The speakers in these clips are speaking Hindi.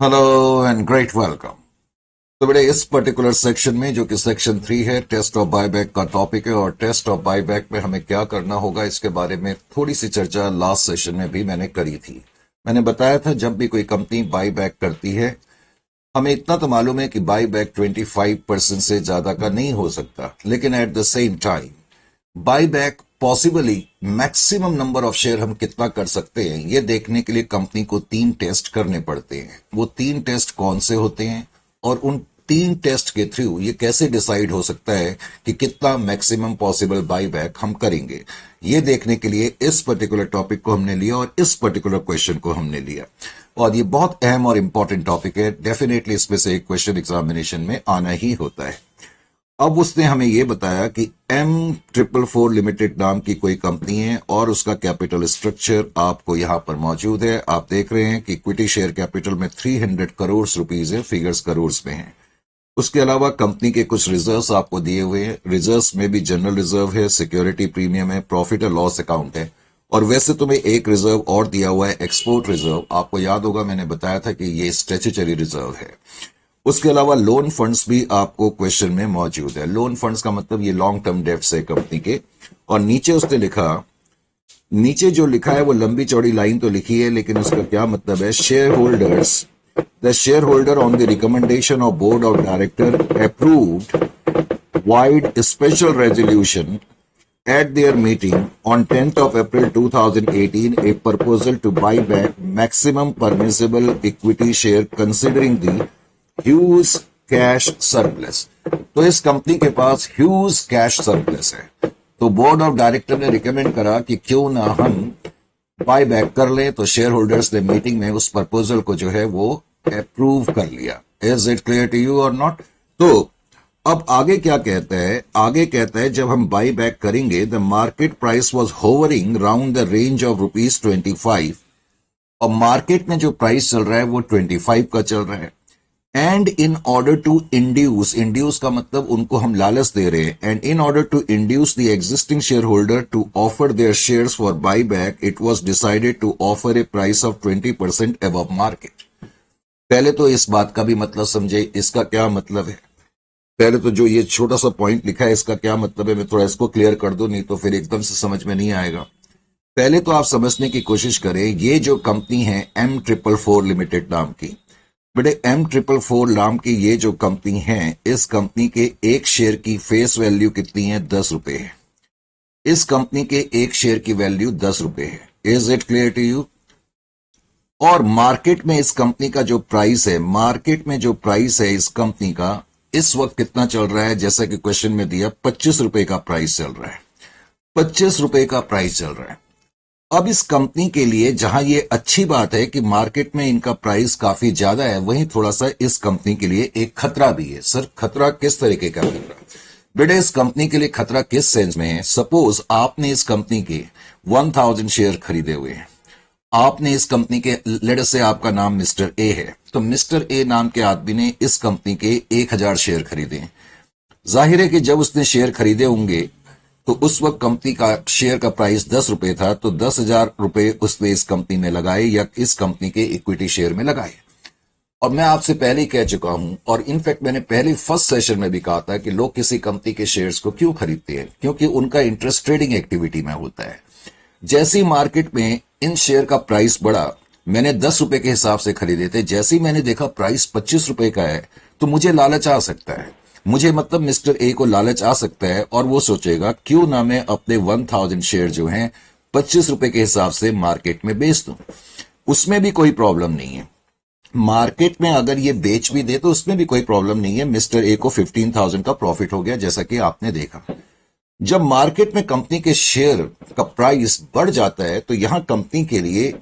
Hello and great welcome. तो बेटे इस पर्टिकुलर सेक्शन में जो कि सेक्शन 3 है, टेस्ट ऑफ बायबैक का टॉपिक है। और टेस्ट ऑफ बायबैक में हमें क्या करना होगा इसके बारे में थोड़ी सी चर्चा लास्ट सेशन में भी मैंने करी थी। मैंने बताया था जब भी कोई कंपनी बायबैक करती है, हमें इतना तो मालूम है कि बायबैक 25% से ज्यादा का नहीं हो सकता, लेकिन at the same time buyback possibly maximum number of share हम कितना कर सकते हैं, ये देखने के लिए कंपनी को 3 टेस्ट करने पड़ते हैं। वो 3 टेस्ट कौन से होते हैं और उन 3 टेस्ट के थ्रू ये कैसे डिसाइड हो सकता है कि कितना मैक्सिमम पॉसिबल बायबैक हम करेंगे, ये देखने के लिए इस पर्टिकुलर टॉपिक को हमने लिया और इस पर्टिकुलर क्वेश्चन को हमने लिया। और ये बहुत अहम और इंपॉर्टेंट टॉपिक है, डेफिनेटली इसमें से एक क्वेश्चन एग्जामिनेशन में आना ही होता है। अब उसने हमें यह बताया कि M444 लिमिटेड नाम की कोई कंपनी है और उसका कैपिटल स्ट्रक्चर आपको यहां पर मौजूद है। आप देख रहे हैं कि इक्विटी शेयर कैपिटल में 300 करोड़ रुपीस है, फिगर्स करोड़ में है। उसके अलावा कंपनी के कुछ रिजर्व्स आपको दिए हुए हैं। रिजर्व्स में भी जनरल रिजर्व है, सिक्योरिटी प्रीमियम है, प्रॉफिट और लॉस अकाउंट है। और वैसे तुम्हें एक रिजर्व और दिया हुआ है, एक्सपोर्ट रिजर्व। आपको याद होगा मैंने बताया था कि ये स्टैट्यूटरी रिजर्व है। उसके अलावा लोन फंड्स भी आपको क्वेश्चन में मौजूद है। लोन फंड्स का मतलब ये लॉन्ग टर्म डेट्स है कंपनी के। और नीचे उसने लिखा, नीचे जो लिखा है वो लंबी चौड़ी लाइन तो लिखी है, लेकिन उसका क्या मतलब है, share holders, the share holder on the recommendation of board of director approved wide special resolution at their meeting on 10th of April 2018 a proposal to buy back maximum permissible equity share considering the huge cash surplus. तो इस कंपनी के पास ह्यूज कैश सरप्लस है, तो बोर्ड ऑफ डायरेक्टर ने रिकमेंड करा कि क्यों ना हम बाय बैक कर लें। तो शेयर होल्डर्स ने मीटिंग में उस प्रपोजल को जो है वो अप्रूव कर लिया। Is it clear to you और नॉट? तो अब आगे क्या कहता है, आगे कहता है जब हम बाय बैक करेंगे, the market price was hovering round the range of ₹25। और मार्केट में जो प्राइस चल रहा है वो 25 का चल रहा है। And in order to induce का मतलब उनको हम लालच दे रहे हैं। And in order to induce the existing share holder to offer their shares for buy back, it was decided to offer a price of 20% above market. पहले तो इस बात का भी मतलब समझे, इसका क्या मतलब है। पहले तो जो ये छोटा सा पॉइंट लिखा है इसका क्या मतलब है, मैं थोड़ा इसको क्लियर कर दूं, नहीं तो फिर एकदम से समझ में नहीं आएगा। पहले तो आप समझने की कोशिश करें, ये जो कंपनी है M444 लिमिटेड नाम की, बेटे M444 नाम की ये जो कंपनी है, इस कंपनी के एक शेयर की फेस वैल्यू कितनी है? 10 रुपए है। इस कंपनी के एक शेयर की वैल्यू 10 रुपए है। Is it clear to you? और मार्केट में इस कंपनी का जो प्राइस है, मार्केट में जो प्राइस है इस कंपनी का इस वक्त कितना चल रहा है? जैसा कि क्वेश्चन में दिया, 25 रुपए का प्राइस चल रहा है। 25 रुपए का प्राइस चल रहा है। अब इस कंपनी के लिए जहां ये अच्छी बात है कि मार्केट में इनका प्राइस काफी ज्यादा है, वहीं थोड़ा सा इस कंपनी के लिए एक खतरा भी है। सर खतरा किस तरीके का खतरा? बेटे इस कंपनी के लिए खतरा किस सेंस में है? सपोज आपने इस कंपनी के 1000 शेयर खरीदे हुए हैं। आपने इस कंपनी के, लेट अस से आपका नाम मिस्टर ए है, तो मिस्टर ए नाम के आदमी ने इस कंपनी के 1000 शेयर खरीदे। जाहिर है कि जब उसने शेयर खरीदे होंगे तो उस वक्त कंपनी का शेयर का प्राइस 10 रुपए था, तो 10,000 रुपए उसने इस कंपनी में लगाए या इस कंपनी के इक्विटी शेयर में लगाए। और मैं आपसे पहले ही कह चुका हूं, और इनफैक्ट मैंने पहले फर्स्ट सेशन में भी कहा था कि लोग किसी कंपनी के शेयर्स को क्यों खरीदते हैं, क्योंकि उनका इंटरेस्ट ट्रेडिंग एक्टिविटी में होता है। जैसी मार्केट में इन शेयर का प्राइस बढ़ा, मैंने 10 रुपए के हिसाब से खरीदे थे, जैसे ही मैंने देखा प्राइस 25 रुपए का है, तो मुझे लालच आ सकता है। मुझे मतलब मिस्टर ए को लालच आ सकता है और वो सोचेगा क्यों ना मैं अपने 1000 शेयर जो हैं 25 रुपए के हिसाब से मार्केट में बेच दूं। उसमें भी कोई प्रॉब्लम नहीं है। मार्केट में अगर ये बेच भी दे तो उसमें भी कोई प्रॉब्लम नहीं है। मिस्टर ए को 15,000 का प्रॉफिट हो गया, जैसा कि आपने देखा। जब मार्केट में कंपनी के शेयर का प्राइस बढ़ जाता है तो यहां कंपनी के लिए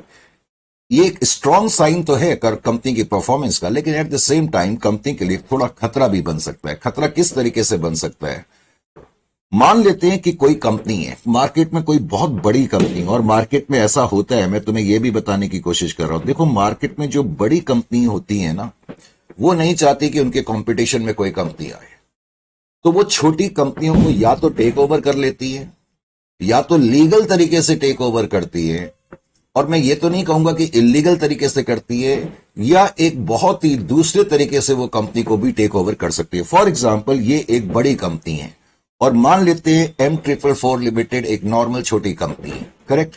ये एक स्ट्रॉन्ग साइन तो है कर कंपनी की परफॉर्मेंस का, लेकिन at the same time company के लिए थोड़ा खतरा भी बन सकता है। खतरा किस तरीके से बन सकता है? मान लेते हैं कि कोई कंपनी है मार्केट में, कोई बहुत बड़ी कंपनी, और मार्केट में ऐसा होता है, मैं तुम्हें यह भी बताने की कोशिश कर रहा हूं। देखो मार्केट में जो बड़ी कंपनी होती है ना, वो नहीं चाहती कि उनके कंपटीशन में कोई कंपनी आए, तो वो छोटी कंपनियों को या तो टेक ओवर कर लेती है या तो लीगल तरीके से टेक ओवर करती है। और मैं ये तो नहीं कहूंगा कि इलीगल तरीके से करती है, या एक बहुत ही दूसरे तरीके से वो कंपनी को भी टेक ओवर कर सकती है। फॉर एग्जाम्पल, ये एक बड़ी कंपनी है और मान लेते हैं M444 लिमिटेड एक नॉर्मल छोटी कंपनी है, करेक्ट।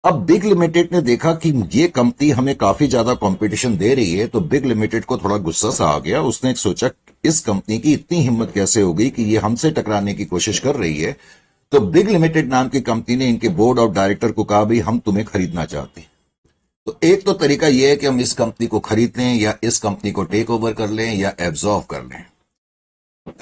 अब बिग लिमिटेड ने देखा कि ये कंपनी हमें काफी ज्यादा कंपटीशन दे रही है, तो बिग लिमिटेड को थोड़ा गुस्सा सा आ गया। उसने सोचा इस कंपनी की इतनी हिम्मत कैसे हो गई कि ये हमसे टकराने की कोशिश कर रही है। तो बिग लिमिटेड नाम की कंपनी ने इनके बोर्ड ऑफ डायरेक्टर को कहा, भाई हम तुम्हें खरीदना चाहते हैं। तो एक तो तरीका यह है कि हम इस कंपनी को खरीद लें, या इस कंपनी को टेक ओवर कर लें, या एब्जॉर्व कर लें।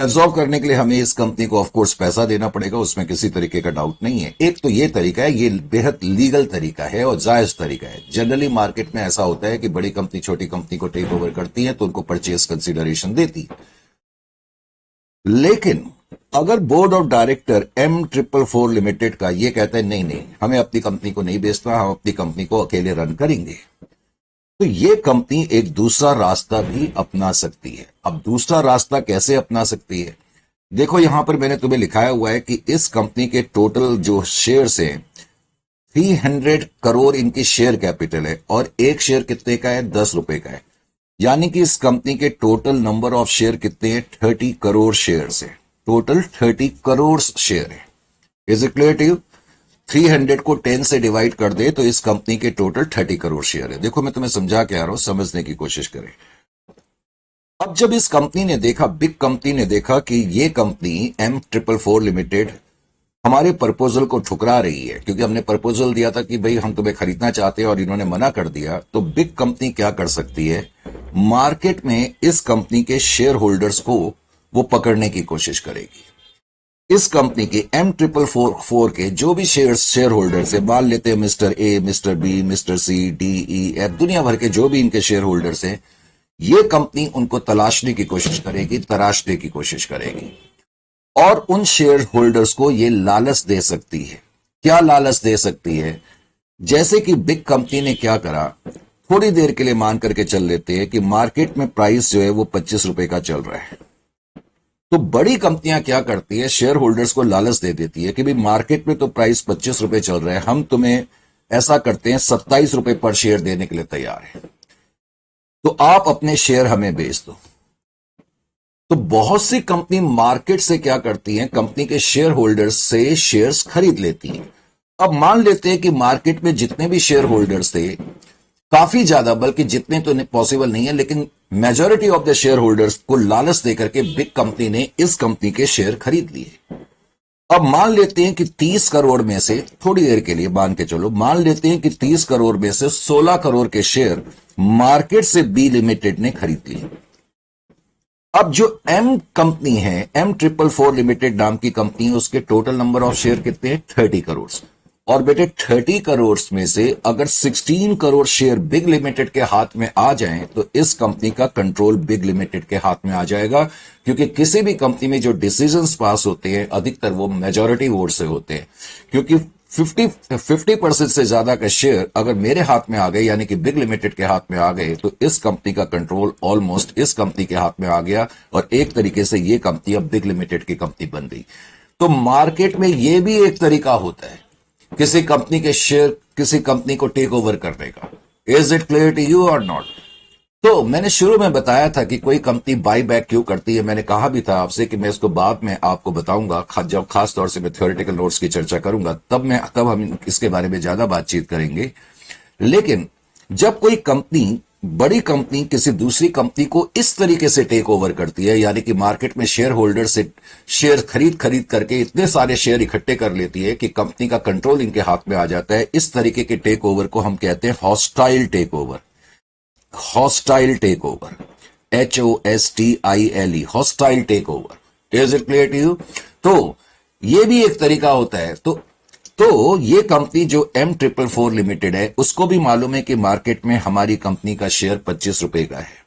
एब्जॉर्व करने के लिए हमें इस कंपनी को ऑफ कोर्स पैसा देना पड़ेगा, उसमें किसी तरीके का डाउट नहीं है। एक तो ये तरीका है, ये बेहद लीगल तरीका है और जायज तरीका है। जनरली मार्केट में ऐसा होता है कि बड़ी कंपनी छोटी कंपनी को टेक ओवर करती है तो उनको परचेज कंसिडरेशन देती है। लेकिन अगर board of director M444 limited का ये कहता है नहीं नहीं, हमें अपनी कंपनी को नहीं बेचना, हम अपनी कंपनी को अकेले रन करेंगे, तो ये कंपनी एक दूसरा रास्ता भी अपना सकती है। अब दूसरा रास्ता कैसे अपना सकती है? देखो यहां पर मैंने तुम्हें लिखाया हुआ है कि इस कंपनी के टोटल जो शेयर्स हैं 300 करोड़ इनकी शेयर कैपिटल है, और एक शेयर कितने का है? 10 रुपए का है। यानी कि इस कंपनी के टोटल नंबर ऑफ शेयर कितने हैं? 30 करोड़ शेयर्स है। टोटल 30 करोड़ शेयर है। Is it clear to you? 300 को 10 से डिवाइड कर दे तो इस कंपनी के टोटल 30 करोड़ शेयर है। देखो मैं तुम्हें समझा के आ रहा हूं, समझने की कोशिश करें। अब जब इस कंपनी ने देखा, बिग कंपनी ने देखा कि ये कंपनी M444 लिमिटेड हमारे प्रपोजल को ठुकरा रही है, क्योंकि हमने प्रपोजल दिया था कि भाई हम तुम्हें खरीदना चाहते हैं और इन्होंने मना कर दिया, तो बिग कंपनी क्या कर सकती है? मार्केट में इस कंपनी के शेयर होल्डर्स को वो पकड़ने की कोशिश करेगी। इस कंपनी के M444 के जो भी शेयर होल्डर्स है, मान लेते हैं Mister A, Mister B, Mister C, D, E, F, दुनिया भर के जो भी इनके शेयर होल्डर्स हैं, ये कंपनी उनको तलाशने की कोशिश करेगी, तराशने की कोशिश करेगी, और उन शेयर होल्डर्स को ये लालच दे सकती है। क्या लालच दे सकती है? जैसे कि बिग कंपनी ने क्या करा, थोड़ी देर के लिए मान करके चल लेते हैं कि मार्केट में प्राइस जो है वो 25 रुपए का चल रहा है, तो बड़ी कंपनियां क्या करती है? शेयर होल्डर्स को लालच दे देती है कि भाई मार्केट में तो प्राइस 25 रुपए चल रहा है, हम तुम्हें ऐसा करते हैं 27 रुपए पर शेयर देने के लिए तैयार है, तो आप अपने शेयर हमें बेच दो। तो बहुत सी कंपनी मार्केट से क्या करती हैं? कंपनी के शेयर होल्डर्स से शेयर्स खरीद लेती हैं। अब मान लेते हैं कि मार्केट में जितने भी शेयर होल्डर्स थे, काफी ज्यादा, बल्कि जितने तो पॉसिबल नहीं है, लेकिन majority of the share holders को लालच देकर के बिग कंपनी ने इस कंपनी के शेयर खरीद लिए। अब मान लेते हैं कि 30 करोड़ में से, थोड़ी देर के लिए मान के चलो, मान लेते हैं कि 30 करोड़ में से 16 करोड़ के शेयर मार्केट से बी लिमिटेड ने खरीद लिए। अब जो M कंपनी है, M444 लिमिटेड नाम की कंपनी, उसके टोटल नंबर ऑफ शेयर कितने हैं? 30 करोड़। और बेटे 30 करोड़ में से अगर 16 करोड़ शेयर बिग लिमिटेड के हाथ में आ जाएं, तो इस कंपनी का कंट्रोल बिग लिमिटेड के हाथ में आ जाएगा, क्योंकि किसी भी कंपनी में जो डिसीजंस पास होते हैं अधिकतर वो मेजॉरिटी वोट से होते हैं। क्योंकि 50% से ज्यादा का शेयर अगर मेरे हाथ में आ गए, यानी कि बिग लिमिटेड के हाथ में आ गए, तो इस कंपनी का कंट्रोल ऑलमोस्ट इस कंपनी के हाथ में आ गया, और एक तरीके से ये कंपनी अब बिग लिमिटेड की कंपनी बन गई। तो मार्केट में ये भी एक तरीका होता है किसी कंपनी के शेयर, किसी कंपनी को टेक ओवर करने का। Is it clear to you और नॉट? तो मैंने शुरू में बताया था कि कोई कंपनी बाई बैक क्यों करती है। मैंने कहा भी था आपसे कि मैं इसको बाद में आपको बताऊंगा, जब खास तौर से मैं थ्योरेटिकल नोट्स की चर्चा करूंगा, तब हम इसके बारे में ज्यादा बातचीत करेंगे। लेकिन जब कोई कंपनी, बड़ी कंपनी किसी दूसरी कंपनी को इस तरीके से टेक ओवर करती है, यानी कि मार्केट में शेयर होल्डर से शेयर खरीद करके इतने सारे शेयर इकट्ठे कर लेती है कि कंपनी का कंट्रोल इनके हाथ में आ जाता है, इस तरीके के टेक ओवर को हम कहते हैं hostile take over. Hostile take over, HOSTILE, hostile take over. Is it clear to you? तो ये भी एक तरीका होता है। तो ये कंपनी जो M444 लिमिटेड है, उसको भी मालूम है कि मार्केट में हमारी कंपनी का शेयर 25 रुपए का है।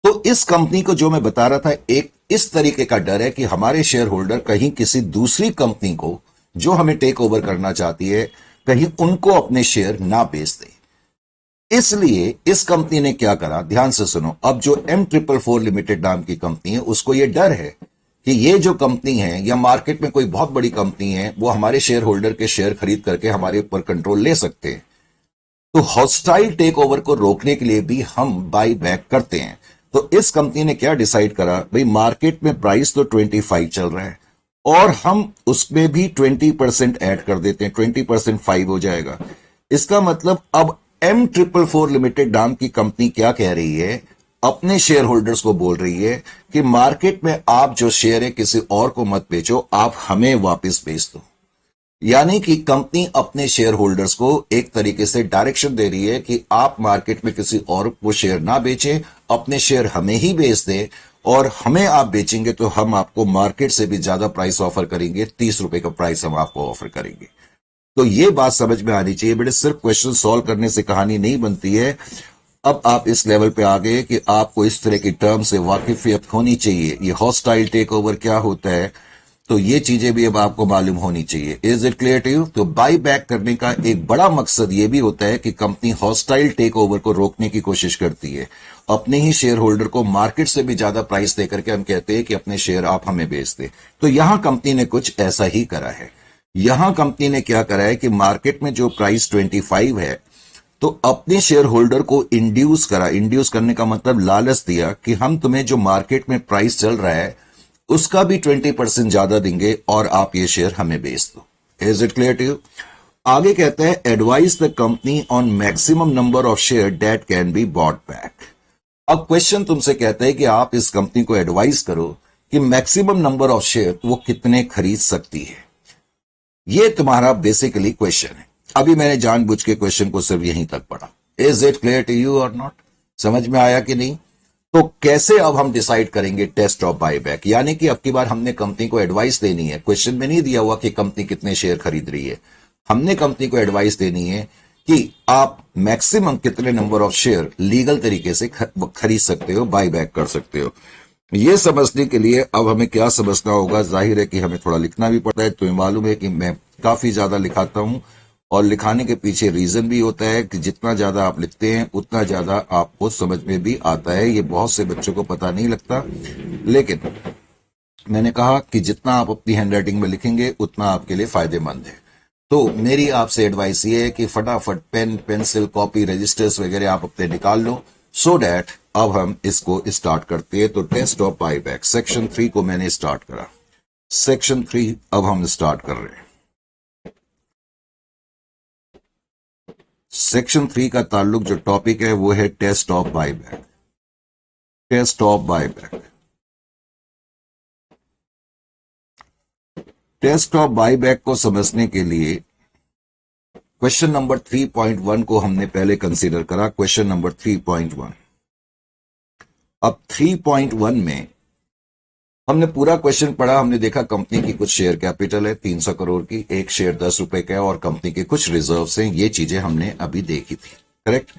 तो इस कंपनी को जो मैं बता रहा था, एक इस तरीके का डर है कि हमारे शेयर होल्डर कहीं किसी दूसरी कंपनी को जो हमें टेक ओवर करना चाहती है, कहीं उनको अपने शेयर ना बेच दे। इसलिए इस कंपनी ने क्या करा, ध्यान से सुनो। अब जो M444 लिमिटेड नाम की कंपनी है, उसको यह डर है कि ये जो कंपनी है या मार्केट में कोई बहुत बड़ी कंपनी है वो हमारे शेयर होल्डर के शेयर खरीद करके हमारे ऊपर कंट्रोल ले सकते हैं। तो हॉस्टाइल टेक ओवर को रोकने के लिए भी हम बाई बैक करते हैं। तो इस कंपनी ने क्या डिसाइड करा, भाई मार्केट में प्राइस तो 25 चल रहा है और हम उसमें भी 20% ऐड कर देते हैं, 20% 5 हो जाएगा। इसका मतलब अब M444 लिमिटेड नाम की कंपनी क्या कह रही है, अपने शेयर होल्डर्स को बोल रही है कि मार्केट में आप जो शेयर है किसी और को मत बेचो, आप हमें वापस बेच दो। यानी कि कंपनी अपने शेयर होल्डर्स को एक तरीके से डायरेक्शन दे रही है कि आप मार्केट में किसी और को शेयर ना बेचें, अपने शेयर हमें ही बेच दें, और हमें आप बेचेंगे तो हम आपको मार्केट से भी ज्यादा प्राइस ऑफर करेंगे, 30 रुपए का प्राइस हम आपको ऑफर करेंगे। तो ये बात समझ में आनी चाहिए बेटे, सिर्फ क्वेश्चन सॉल्व करने से कहानी नहीं बनती है। अब आप इस लेवल पे आ गए कि आपको इस तरह की टर्म से वाकिफियत होनी चाहिए। ये हॉस्टाइल टेक ओवर क्या होता है, तो ये चीजें भी अब आपको मालूम होनी चाहिए। Is it clear to you? तो बाई बैक करने का एक बड़ा मकसद ये भी होता है कि कंपनी हॉस्टाइल टेक ओवर को रोकने की कोशिश करती है। अपने ही शेयर होल्डर को मार्केट से भी ज्यादा प्राइस देकर के हम कहते हैं कि अपने शेयर आप हमें बेच दे। तो यहां कंपनी ने कुछ ऐसा ही करा है। यहां कंपनी ने क्या करा है कि मार्केट में जो प्राइस 25 है, तो अपने शेयर होल्डर को इंड्यूस करा। इंड्यूस करने का मतलब लालच दिया कि हम तुम्हें जो मार्केट में प्राइस चल रहा है उसका भी 20% ज्यादा देंगे और आप ये शेयर हमें बेच दो। Is it clear to you? आगे कहता है advise the company on maximum number of share that can be bought back. अब क्वेश्चन तुमसे कहता है कि आप इस कंपनी को एडवाइज करो कि मैक्सिमम नंबर ऑफ शेयर वो कितने खरीद सकती है। ये तुम्हारा बेसिकली क्वेश्चन है। अभी मैंने जानबूझ के क्वेश्चन को सिर्फ यहीं तक पढ़ा। Is it clear to you और नॉट? समझ में आया कि नहीं? तो कैसे अब हम डिसाइड करेंगे टेस्ट ऑफ बायबैक, यानी कि अब की बार हमने कंपनी को एडवाइस देनी है। क्वेश्चन में नहीं दिया हुआ कि कंपनी कितने शेयर खरीद रही है, हमने कंपनी को एडवाइस देनी है कि आप मैक्सिमम कितने नंबर ऑफ शेयर लीगल तरीके से खरीद सकते हो, बायबैक कर सकते हो। ये समझने के लिए अब हमें क्या समझना होगा, जाहिर है कि हमें थोड़ा लिखना भी पड़ता है। तुम्हें मालूम है कि मैं काफी ज्यादा लिखाता हूं और लिखाने के पीछे रीजन भी होता है कि जितना ज्यादा आप लिखते हैं उतना ज्यादा आपको समझ में भी आता है। ये बहुत से बच्चों को पता नहीं लगता, लेकिन मैंने कहा कि जितना आप अपनी हैंडराइटिंग में लिखेंगे उतना आपके लिए फायदेमंद है। तो मेरी आपसे एडवाइस ये है कि फटाफट पेन, पेंसिल, कॉपी, रजिस्टर्स वगैरह आप अपने निकाल लो, सो डैट अब हम इसको स्टार्ट करते हैं। तो टेस्ट ऑफ बायबैक सेक्शन 3 को मैंने स्टार्ट करा। सेक्शन 3 अब हम स्टार्ट कर रहे हैं। सेक्शन 3 का ताल्लुक जो टॉपिक है वो है test of buyback. Test of buyback. Test of buyback को समझने के लिए क्वेश्चन नंबर 3.1 को हमने पहले कंसीडर करा। Question number 3.1। अब 3.1 में हमने पूरा क्वेश्चन पढ़ा। हमने देखा कंपनी की कुछ शेयर कैपिटल है 300 करोड़ की, एक शेयर 10 रुपए का है और कंपनी के कुछ रिजर्व्स हैं। ये चीजें हमने अभी देखी थी, करेक्ट।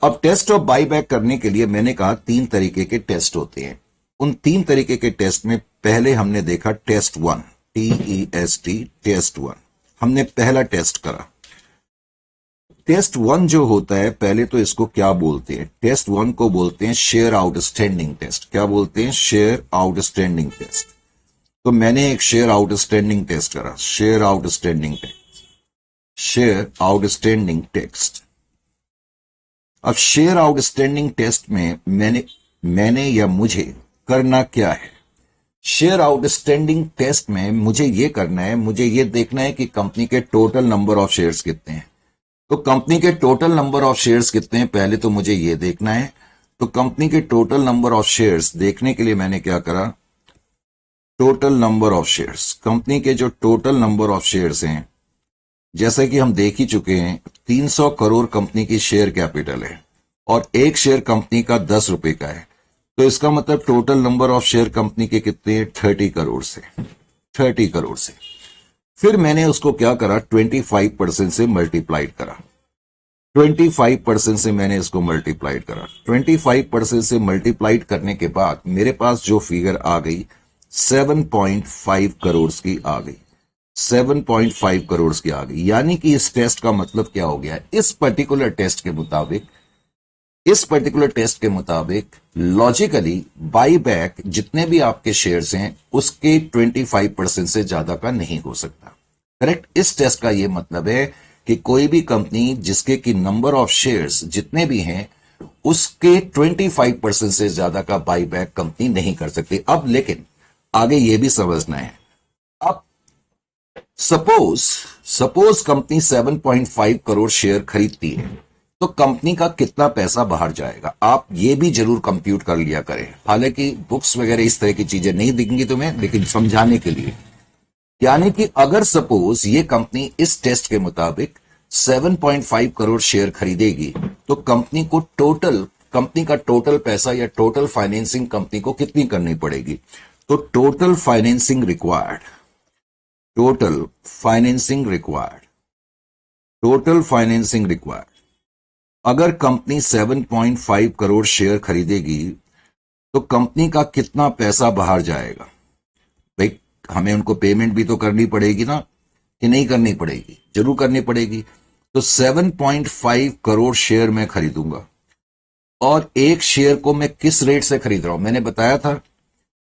अब टेस्ट ऑफ बायबैक करने के लिए मैंने कहा 3 तरीके के टेस्ट होते हैं। उन 3 तरीके के टेस्ट में पहले हमने देखा टेस्ट 1, TEST, टेस्ट 1। हमने पहला टेस्ट करा। टेस्ट 1 जो होता है, पहले तो इसको क्या बोलते हैं? टेस्ट 1 को बोलते हैं शेयर आउटस्टैंडिंग टेस्ट। क्या बोलते हैं? Share outstanding test. तो मैंने एक शेयर आउटस्टैंडिंग टेस्ट करा। Share outstanding test, share outstanding test. अब शेयर आउटस्टैंडिंग टेस्ट में मैंने या मुझे करना क्या है? शेयर आउटस्टैंडिंग टेस्ट में मुझे ये करना है, मुझे ये देखना है कि कंपनी के टोटल नंबर ऑफ शेयर्स कितने हैं। तो कंपनी के टोटल नंबर ऑफ शेयर्स कितने हैं पहले तो मुझे ये देखना है। तो कंपनी के टोटल नंबर ऑफ शेयर्स देखने के लिए मैंने क्या करा? Total number of shares, company के जो टोटल नंबर ऑफ शेयर्स हैं, जैसे कि हम देख ही चुके हैं 300 करोड़ कंपनी की शेयर कैपिटल है और एक शेयर कंपनी का 10 रुपए का है। तो इसका मतलब total number of share company के कितने हैं? 30 करोड़ से। 30 करोड़ से फिर मैंने उसको क्या करा? 25% से मल्टीप्लाइड करा। 25% से मैंने इसको मल्टीप्लाइड करा। 25% से मल्टीप्लाइड करने के बाद मेरे पास जो फिगर आ गई 7.5 करोड़ की आ गई। 7.5 करोड़ की आ गई। यानी कि इस टेस्ट का मतलब क्या हो गया? इस पर्टिकुलर टेस्ट के मुताबिक इस पर्टिकुलर टेस्ट के मुताबिक लॉजिकली बाई बैक जितने भी आपके शेयर्स हैं उसके 25% से ज्यादा का नहीं हो सकता। करेक्ट। इस टेस्ट का यह मतलब है कि कोई भी कंपनी जिसके की नंबर ऑफ शेयर्स जितने भी हैं उसके 25% से ज्यादा का बाई बैक कंपनी नहीं कर सकती। अब लेकिन आगे यह भी समझना है, अब सपोज कंपनी 7.5 करोड़ शेयर खरीदती है तो कंपनी का कितना पैसा बाहर जाएगा, आप ये भी जरूर कंप्यूट कर लिया करें। हालांकि बुक्स वगैरह इस तरह की चीजें नहीं दिखेंगी तुम्हें, लेकिन समझाने के लिए, यानी कि अगर सपोज ये कंपनी इस टेस्ट के मुताबिक 7.5 करोड़ शेयर खरीदेगी तो कंपनी का टोटल पैसा या टोटल फाइनेंसिंग कंपनी को कितनी करनी पड़ेगी। तो टोटल फाइनेंसिंग रिक्वायर्ड अगर कंपनी 7.5 करोड़ शेयर खरीदेगी तो कंपनी का कितना पैसा बाहर जाएगा। भाई हमें उनको पेमेंट भी तो करनी पड़ेगी ना, कि नहीं करनी पड़ेगी, जरूर करनी पड़ेगी। तो 7.5 करोड़ शेयर मैं खरीदूंगा और एक शेयर को मैं किस रेट से खरीद रहा हूं, मैंने बताया था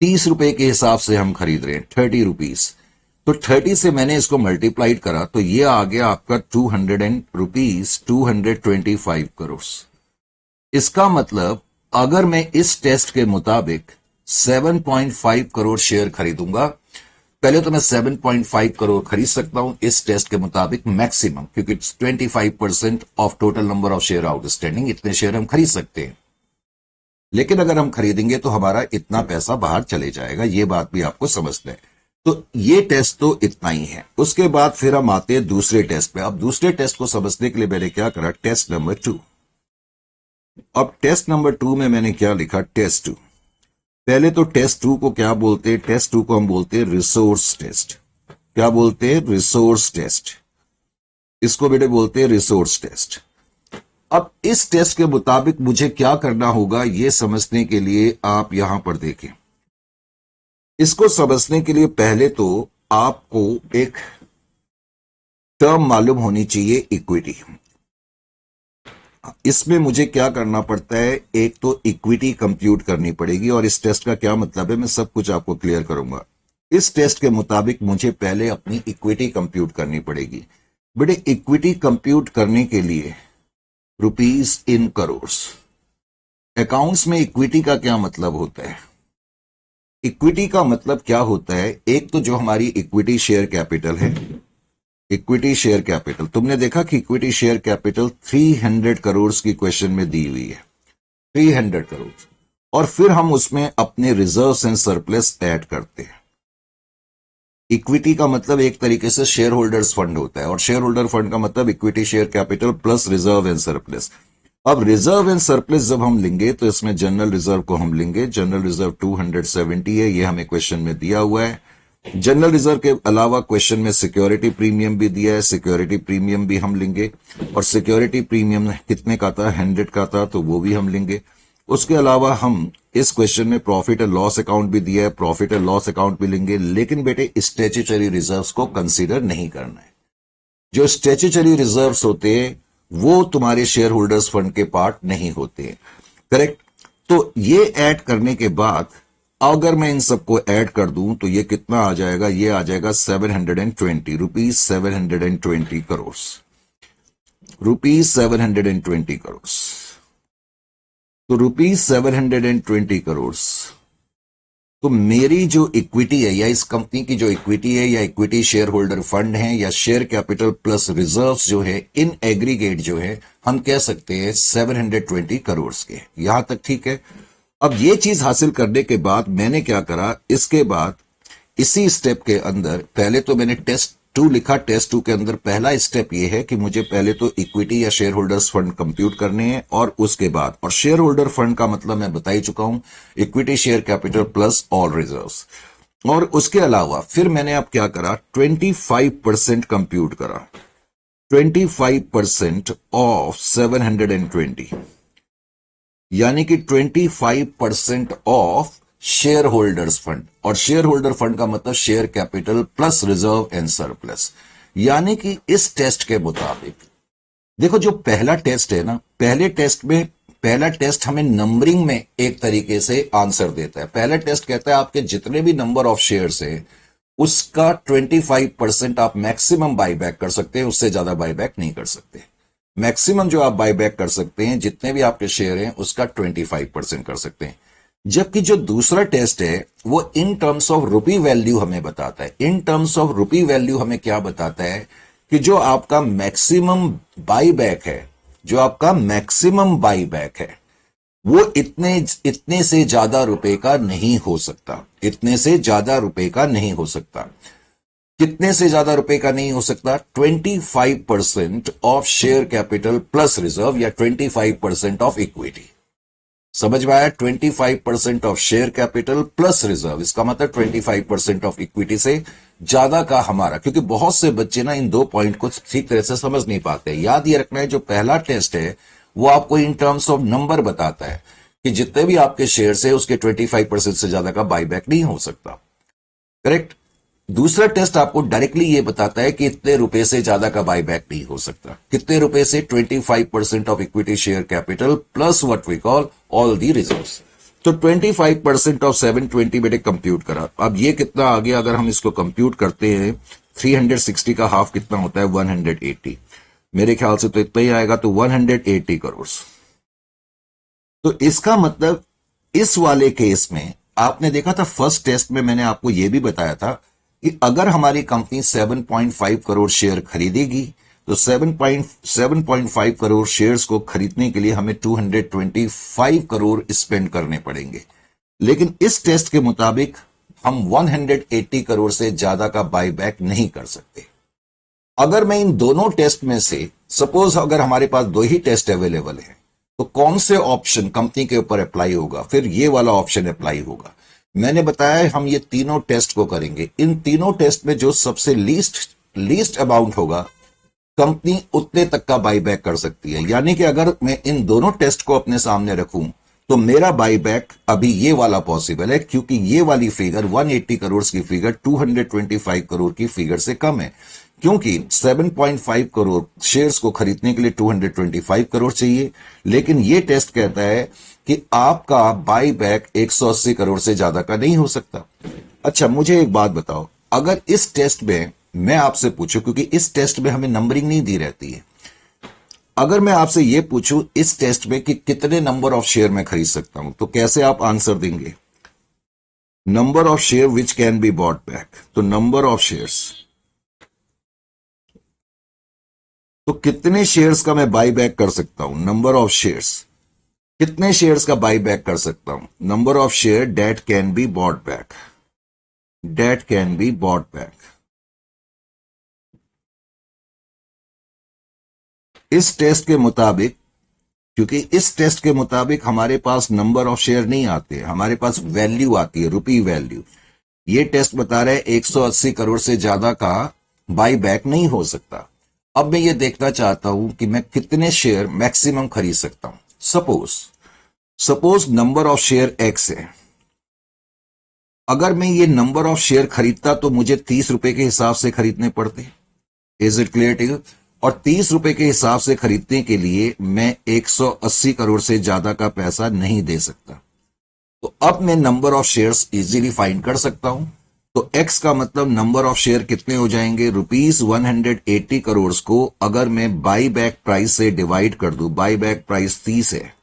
30 रुपए के हिसाब से हम खरीद रहे हैं, 30 रुपीज। तो 30 से मैंने इसको मल्टीप्लाइड करा तो ये आ गया आपका 225 करोड़। इसका मतलब अगर मैं इस टेस्ट के मुताबिक 7.5 करोड़ शेयर खरीदूंगा, पहले तो मैं 7.5 करोड़ खरीद सकता हूं इस टेस्ट के मुताबिक मैक्सिमम, क्योंकि 25% of total number of share outstanding, इतने शेयर हम खरीद सकते हैं। लेकिन अगर हम खरीदेंगे तो हमारा इतना पैसा बाहर चले जाएगा, यह बात भी आपको समझना है। तो ये टेस्ट तो इतना ही है। उसके बाद फिर हम आते हैं दूसरे टेस्ट पे। अब दूसरे टेस्ट को समझने के लिए मैंने क्या करा, टेस्ट नंबर 2। अब टेस्ट नंबर 2 में मैंने क्या लिखा, टेस्ट 2। पहले तो टेस्ट 2 को क्या बोलते हैं, टेस्ट 2 को हम बोलते हैं रिसोर्स टेस्ट। क्या बोलते हैं, रिसोर्स टेस्ट। इसको बेटे बोलते हैं रिसोर्स टेस्ट। अब इस टेस्ट के मुताबिक मुझे क्या करना होगा यह समझने के लिए आप यहां पर देखें। इसको समझने के लिए पहले तो आपको एक टर्म मालूम होनी चाहिए, इक्विटी। इसमें मुझे क्या करना पड़ता है, एक तो इक्विटी कंप्यूट करनी पड़ेगी, और इस टेस्ट का क्या मतलब है मैं सब कुछ आपको क्लियर करूंगा। इस टेस्ट के मुताबिक मुझे पहले अपनी इक्विटी कंप्यूट करनी पड़ेगी। बेटे इक्विटी कंप्यूट करने के लिए रुपीज इन करोड़। अकाउंट्स में इक्विटी का क्या मतलब होता है, इक्विटी का मतलब क्या होता है, एक तो जो हमारी इक्विटी शेयर कैपिटल है, इक्विटी शेयर कैपिटल, तुमने देखा कि इक्विटी शेयर कैपिटल 300 करोड़ की क्वेश्चन में दी हुई है, 300 करोड़। और फिर हम उसमें अपने रिजर्व्स एंड सरप्लस ऐड करते हैं। इक्विटी का मतलब एक तरीके से शेयर होल्डर्स फंड होता है, और शेयर होल्डर फंड का मतलब equity share capital plus reserve and surplus. अब रिजर्व एंड सरप्लस जब हम लेंगे तो इसमें जनरल रिजर्व को हम लेंगे। जनरल रिजर्व 270 है, ये हमें क्वेश्चन में दिया हुआ है। जनरल रिजर्व के अलावा क्वेश्चन में सिक्योरिटी प्रीमियम भी दिया है, सिक्योरिटी प्रीमियम भी हम लेंगे। और सिक्योरिटी प्रीमियम कितने का था, 100 का था, तो वो भी हम लेंगे। उसके अलावा हम इस क्वेश्चन में प्रॉफिट एंड लॉस अकाउंट भी दिया है, प्रॉफिट एंड लॉस अकाउंट भी लेंगे। लेकिन बेटे स्टैट्यूटरी रिजर्व्स को कंसीडर नहीं करना है। जो स्टैट्यूटरी रिजर्व्स होते हैं वो तुम्हारे शेयर होल्डर्स फंड के पार्ट नहीं होते, करेक्ट। तो ये ऐड करने के बाद अगर मैं इन सबको ऐड कर दूं तो ये कितना आ जाएगा, ये आ जाएगा 720 रुपीज, 720 करोड़ रुपीज, 720 करोड़। तो रुपीज 720 करोड़। तो मेरी जो इक्विटी है, या इस कंपनी की जो इक्विटी है, या इक्विटी शेयर होल्डर फंड है, या शेयर कैपिटल प्लस रिजर्व्स जो है, इन एग्रीगेट जो है हम कह सकते हैं 720 करोड़ के। यहां तक ठीक है। अब ये चीज हासिल करने के बाद मैंने क्या करा, इसके बाद इसी स्टेप के अंदर पहले तो मैंने टेस्ट 2 लिखा। टेस्ट 2 के अंदर पहला स्टेप ये है कि मुझे पहले तो इक्विटी या शेयर होल्डर्स फंड कंप्यूट करने हैं, और उसके बाद, और शेयर होल्डर फंड का मतलब मैं बता ही चुका हूं, equity share capital plus all reserves. और उसके अलावा फिर मैंने अब क्या करा, 25% कंप्यूट करा, 25% ऑफ 720, यानी कि 25% ऑफ शेयर होल्डर्स फंड। और शेयर होल्डर फंड का मतलब share capital plus reserve and surplus. यानी कि इस टेस्ट के मुताबिक देखो, जो पहला टेस्ट है ना, पहले टेस्ट में पहला टेस्ट हमें नंबरिंग में एक तरीके से आंसर देता है। पहला टेस्ट कहता है आपके जितने भी नंबर ऑफ शेयर्स है उसका 25% आप मैक्सिमम बाईबैक कर सकते हैं, उससे ज्यादा बाईबैक नहीं कर सकते। मैक्सिमम जो आप बाईबैक कर सकते हैं जितने भी आपके शेयर हैं उसका 25% कर सकते हैं। जबकि जो दूसरा टेस्ट है वो in terms of rupee value हमें बताता है। In terms of rupee value हमें क्या बताता है कि जो आपका मैक्सिमम बाईबैक है, जो आपका मैक्सिमम बाईबैक है वो इतने से ज्यादा रुपए का नहीं हो सकता। इतने से ज्यादा रुपए का नहीं हो सकता। कितने से ज्यादा रुपए का नहीं हो सकता? 25% of share capital plus reserve या 25% ऑफ इक्विटी। समझ में आया? 25% of share capital plus reserve, इसका मतलब 25% ऑफ इक्विटी से ज्यादा का हमारा। क्योंकि बहुत से बच्चे ना इन दो पॉइंट को ठीक तरह से समझ नहीं पाते। याद ये रखना है जो पहला टेस्ट है वो आपको इन टर्म्स ऑफ नंबर बताता है कि जितने भी आपके शेयर्स है उसके 25% से ज्यादा का बाईबैक नहीं हो सकता। करेक्ट। दूसरा टेस्ट आपको डायरेक्टली ये बताता है कि इतने रुपए से ज्यादा का बाईबैक नहीं हो सकता। कितने रुपए से? 25% of equity share capital plus what we call all the reserves. तो 25% ऑफ 720 बेटे कंप्यूट करा। अब ये कितना आ गया? अगर हम इसको कंप्यूट करते हैं 360 का हाफ कितना होता है? 180। मेरे ख्याल से तो इतना ही आएगा, तो 180 करोड़। तो इसका मतलब इस वाले केस में आपने देखा था फर्स्ट टेस्ट में मैंने आपको यह भी बताया था कि अगर हमारी कंपनी 7.5 करोड़ शेयर खरीदेगी तो 7.5 करोड़ शेयर्स को खरीदने के लिए हमें 225 करोड़ स्पेंड करने पड़ेंगे। लेकिन इस टेस्ट के मुताबिक हम 180 करोड़ से ज्यादा का बाईबैक नहीं कर सकते। अगर मैं इन दोनों टेस्ट में से सपोज अगर हमारे पास दो ही टेस्ट अवेलेबल है तो कौन से ऑप्शन कंपनी के ऊपर अप्लाई होगा? फिर ये वाला ऑप्शन अप्लाई होगा। मैंने बताया हम ये तीनों टेस्ट को करेंगे। इन तीनों टेस्ट में जो सबसे लीस्ट अमाउंट होगा कंपनी उतने तक का बाईबैक कर सकती है। यानी कि अगर मैं इन दोनों टेस्ट को अपने सामने रखूं तो मेरा बाईबैक अभी ये वाला पॉसिबल है, क्योंकि ये वाली फिगर 180 करोड़ की फिगर 225 करोड़ की फिगर से कम है। क्योंकि 7.5 करोड़ शेयर्स को खरीदने के लिए 225 करोड़ चाहिए, लेकिन यह टेस्ट कहता है कि आपका बाईबैक 180 करोड़ से ज्यादा का नहीं हो सकता। अच्छा, मुझे एक बात बताओ, अगर इस टेस्ट में मैं आपसे पूछूं, क्योंकि इस टेस्ट में हमें नंबरिंग नहीं दी रहती है, अगर मैं आपसे यह पूछूं इस टेस्ट में कि कितने नंबर ऑफ शेयर मैं खरीद सकता हूं, तो कैसे आप आंसर देंगे? Number of share which can be bought back. तो नंबर ऑफ शेयर्स, तो कितने शेयर्स का मैं बाई बैक कर सकता हूं? नंबर ऑफ शेयर्स, कितने शेयर्स का बाई बैक कर सकता हूं? Number of share date can be bought back, date can be bought back. इस टेस्ट के मुताबिक, क्योंकि इस टेस्ट के मुताबिक हमारे पास नंबर ऑफ शेयर नहीं आते, हमारे पास वैल्यू आती है, रुपी वैल्यू। ये टेस्ट बता रहे 180 करोड़ से ज्यादा का बाई बैक नहीं हो सकता। अब मैं ये देखना चाहता हूं कि मैं कितने शेयर मैक्सिमम खरीद सकता हूं। Suppose number of share x है। अगर मैं ये नंबर ऑफ शेयर खरीदता तो मुझे 30 रुपए के हिसाब से खरीदने पड़ते। Is it clear to you? और 30 रुपए के हिसाब से खरीदने के लिए मैं 180 करोड़ से ज्यादा का पैसा नहीं दे सकता। तो अब मैं number of shares easily find कर सकता हूं। तो x का मतलब नंबर ऑफ शेयर कितने हो जाएंगे? रुपीस 180 करोड़ को अगर मैं बाई बैक प्राइस से डिवाइड कर दूं, बाई बैक प्राइस 30 है,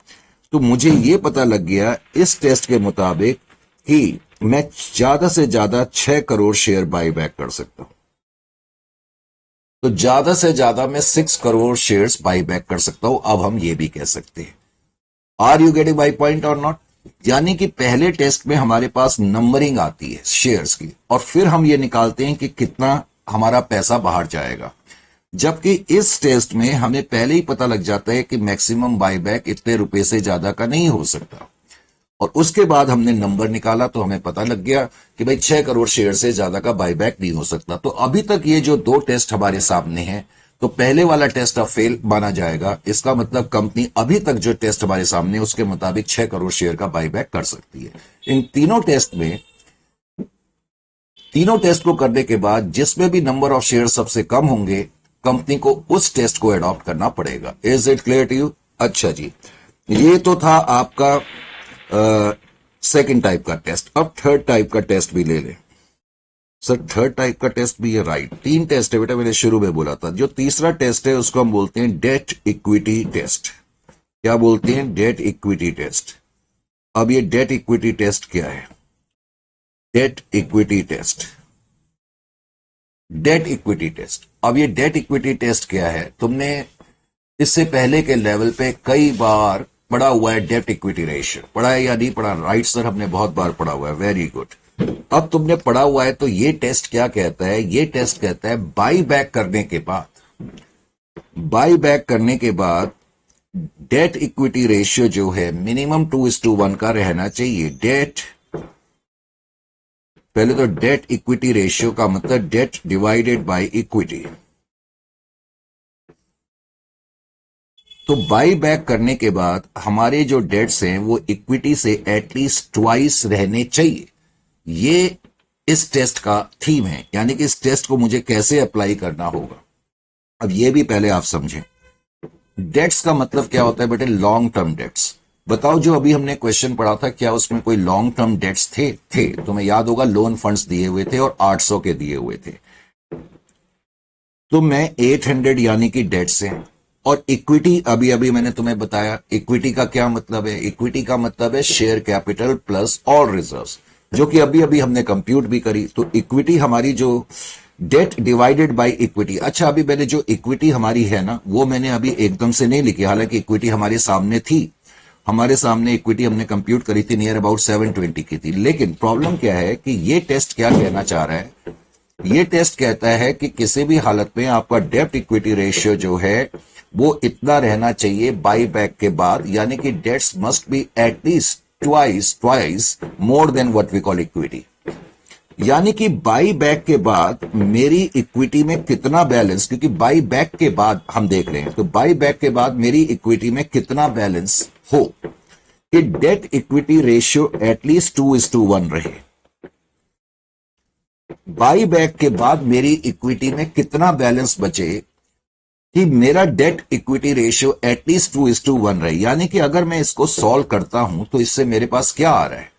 तो मुझे यह पता लग गया इस टेस्ट के मुताबिक कि मैं ज्यादा से ज्यादा 6 करोड़ शेयर बाई बैक कर सकता हूं। तो ज्यादा से ज्यादा मैं 6 करोड़ शेयर्स बाई बैक कर सकता हूं। अब हम ये भी कह सकते हैं, are you getting my point or not? यानी कि पहले टेस्ट में हमारे पास नंबरिंग आती है शेयर्स की, और फिर हम ये निकालते हैं कि कितना हमारा पैसा बाहर जाएगा। जबकि इस टेस्ट में हमें पहले ही पता लग जाता है कि मैक्सिमम बाईबैक इतने रुपए से ज्यादा का नहीं हो सकता, और उसके बाद हमने नंबर निकाला तो हमें पता लग गया कि भाई 6 करोड़ शेयर से ज्यादा का बाईबैक नहीं हो सकता। तो अभी तक ये जो दो टेस्ट हमारे सामने हैं, तो पहले वाला टेस्ट अब फेल माना जाएगा। इसका मतलब कंपनी अभी तक जो टेस्ट हमारे सामने उसके मुताबिक 6 करोड़ शेयर का बाईबैक कर सकती है। इन तीनों टेस्ट में, तीनों टेस्ट को करने के बाद जिसमें भी नंबर ऑफ शेयर सबसे कम होंगे कंपनी को उस टेस्ट को एडॉप्ट करना पड़ेगा। Is it clear to you? अच्छा जी, ये तो था आपका सेकंड टाइप का टेस्ट। अब थर्ड टाइप का टेस्ट भी ले लें। सर थर्ड टाइप का टेस्ट भी है, राइट। तीन टेस्ट है बेटा, मैंने शुरू में बोला था। जो तीसरा टेस्ट है उसको हम बोलते हैं डेट इक्विटी टेस्ट। क्या बोलते हैं? Debt equity test. अब ये डेट इक्विटी टेस्ट क्या है? Debt equity test, debt equity test. अब ये डेट इक्विटी टेस्ट क्या है? तुमने इससे पहले के लेवल पे कई बार पढ़ा हुआ है। डेट इक्विटी रेशियो पढ़ा है या नहीं पढ़ा? राइट सर, हमने बहुत बार पढ़ा हुआ है, वेरी गुड। अब तुमने पढ़ा हुआ है तो ये टेस्ट क्या कहता है? ये टेस्ट कहता है बाई बैक करने के बाद, बाई बैक करने के बाद डेट इक्विटी रेशियो जो है मिनिमम 2:1 का रहना चाहिए। डेट, पहले तो डेट इक्विटी रेशियो का मतलब डेट डिवाइडेड बाय इक्विटी। तो बाई बैक करने के बाद हमारे जो डेट्स हैं वो इक्विटी से एटलीस्ट ट्वाइस रहने चाहिए। ये इस टेस्ट का थीम है, यानी कि इस टेस्ट को मुझे कैसे अप्लाई करना होगा। अब ये भी पहले आप समझें। डेट्स का मतलब क्या होता है बेटे? Long term debts. बताओ, जो अभी हमने क्वेश्चन पढ़ा था, क्या उसमें कोई लॉन्ग टर्म डेट्स थे? तुम्हें याद होगा, लोन फंड्स दिए हुए थे और 800 के दिए हुए थे। तो मैं 800 यानी कि डेट्स हैं। और इक्विटी अभी अभी मैंने तुम्हें बताया, इक्विटी का क्या मतलब है? इक्विटी का मतलब है share capital plus all reserves, जो कि अभी अभी हमने कंप्यूट भी करी। तो इक्विटी हमारी जो डेट डिवाइडेड बाय इक्विटी। अच्छा, अभी मैंने जो इक्विटी हमारी है ना, वो मैंने अभी एकदम से नहीं लिखी, हालांकि इक्विटी हमारे सामने थी। हमारे सामने इक्विटी हमने कंप्यूट करी थी, नियर अबाउट 720 की थी। लेकिन प्रॉब्लम क्या है कि ये टेस्ट क्या कहना चाह रहा है? ये टेस्ट कहता है कि किसी भी हालत में आपका डेट इक्विटी रेशियो जो है वो इतना रहना चाहिए बाई बैक के बाद, यानी कि debts must be at least twice more than what we call equity. यानी कि बाई बैक के बाद मेरी इक्विटी में कितना बैलेंस, क्योंकि बाई बैक के बाद हम देख रहे हैं, तो बाई बैक के बाद मेरी इक्विटी में कितना बैलेंस हो कि डेट इक्विटी रेशियो एटलीस्ट 2:1 रहे। बाई बैक के बाद मेरी इक्विटी में कितना बैलेंस बचे कि मेरा डेट इक्विटी रेशियो एटलीस्ट 2:1 रहे। यानी कि अगर मैं इसको सॉल्व करता हूं तो इससे मेरे पास क्या आ रहा है?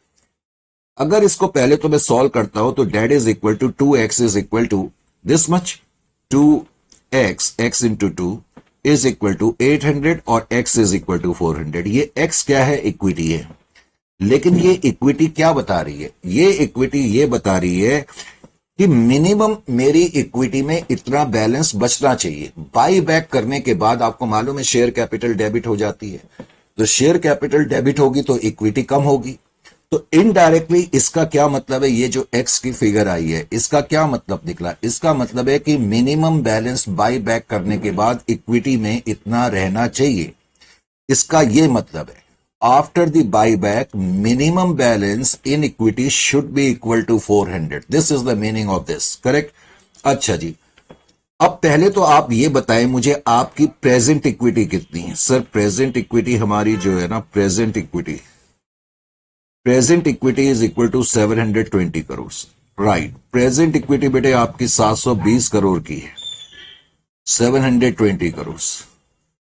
अगर इसको पहले तो मैं सॉल्व करता हूं तो debt is equal to 2x is equal to this much, 2x, x into 2 is equal to 800 और x इज इक्वल टू 400। ये x क्या है? इक्विटी है। लेकिन ये इक्विटी क्या बता रही है? ये इक्विटी ये बता रही है कि मिनिमम मेरी इक्विटी में इतना बैलेंस बचना चाहिए। बाई बैक करने के बाद आपको मालूम है शेयर कैपिटल डेबिट हो जाती है, तो शेयर कैपिटल डेबिट होगी तो इक्विटी कम होगी। तो इनडायरेक्टली इसका क्या मतलब है? ये जो एक्स की फिगर आई है, इसका क्या मतलब निकला? इसका मतलब है कि मिनिमम बैलेंस बाई बैक करने के बाद इक्विटी में इतना रहना चाहिए। इसका ये मतलब है after the buyback minimum balance in equity should be equal to 400. This is the meaning of this, correct? अच्छा जी, अब पहले तो आप ये बताएं मुझे आपकी प्रेजेंट इक्विटी कितनी है? सर प्रेजेंट इक्विटी हमारी जो है ना, present equity is equal to 720 crore. Right, present equity बेटे आपकी 720 करोड़ की है, 720 करोड़।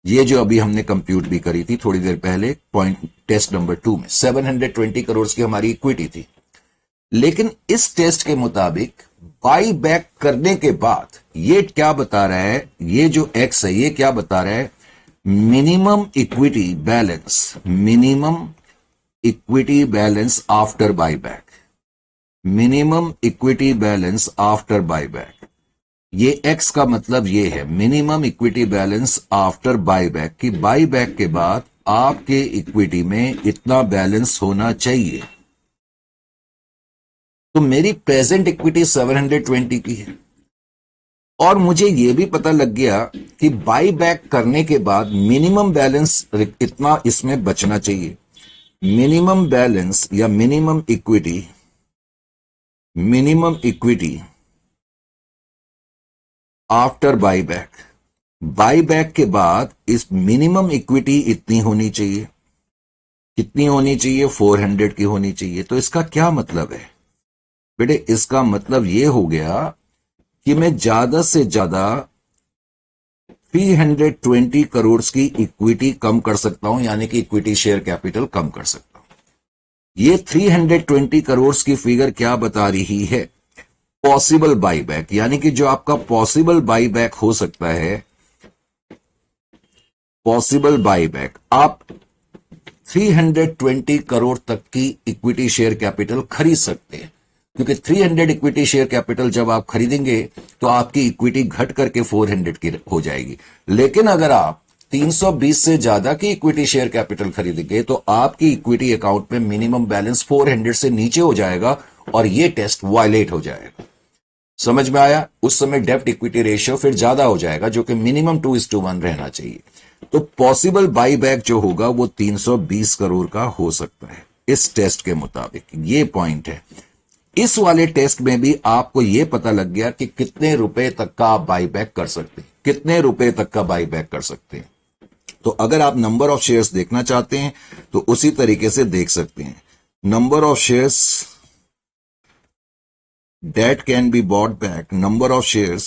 ये जो अभी हमने कंप्यूट भी करी थी थोड़ी देर पहले पॉइंट टेस्ट नंबर 2 में, 720 करोड़ की हमारी इक्विटी थी। लेकिन इस टेस्ट के मुताबिक बाई बैक करने के बाद ये क्या बता रहा है? ये जो एक्स है ये क्या बता रहा है? Minimum equity balance, minimum equity balance after by back, minimum equity balance after by back. ये एक्स का मतलब ये है minimum equity balance after buyback, कि बाईबैक के बाद आपके इक्विटी में इतना बैलेंस होना चाहिए। तो मेरी प्रेजेंट इक्विटी 720 की है और मुझे यह भी पता लग गया कि बाईबैक करने के बाद मिनिमम बैलेंस इतना इसमें बचना चाहिए। मिनिमम बैलेंस या minimum equity after buyback, buyback के बाद इस मिनिमम इक्विटी इतनी होनी चाहिए। कितनी होनी चाहिए? 400 की होनी चाहिए। तो इसका क्या मतलब है बेटे? इसका मतलब यह हो गया कि मैं ज्यादा से ज्यादा 320 करोड़ की इक्विटी कम कर सकता हूं, यानी कि इक्विटी शेयर कैपिटल कम कर सकता हूं। ये 320 करोड़ की फिगर क्या बता रही है? पॉसिबल बाईबैक, यानी कि जो आपका पॉसिबल बाईबैक हो सकता है, पॉसिबल बाईबैक आप 320 करोड़ तक की इक्विटी शेयर कैपिटल खरीद सकते हैं, क्योंकि 300 इक्विटी शेयर कैपिटल जब आप खरीदेंगे तो आपकी इक्विटी घट करके 400 की हो जाएगी। लेकिन अगर आप 320 से ज्यादा की इक्विटी शेयर कैपिटल खरीदेंगे तो आपकी इक्विटी अकाउंट में मिनिमम बैलेंस 400 से नीचे हो जाएगा और यह टेस्ट वायलेट हो जाएगा। समझ में आया? उस समय डेब्ट इक्विटी रेशियो फिर ज्यादा हो जाएगा, जो कि मिनिमम 2:1 रहना चाहिए। तो पॉसिबल बाईबैक जो होगा वो 320 करोड़ का हो सकता है इस टेस्ट के मुताबिक। ये पॉइंट है। इस वाले टेस्ट में भी आपको यह पता लग गया कि कितने रुपए तक का आप बाईबैक कर सकते हैं, कितने रुपए तक का बाईबैक कर सकते हैं। तो अगर आप नंबर ऑफ शेयर्स देखना चाहते हैं तो उसी तरीके से देख सकते हैं। Number of shares that can be bought back, number of shares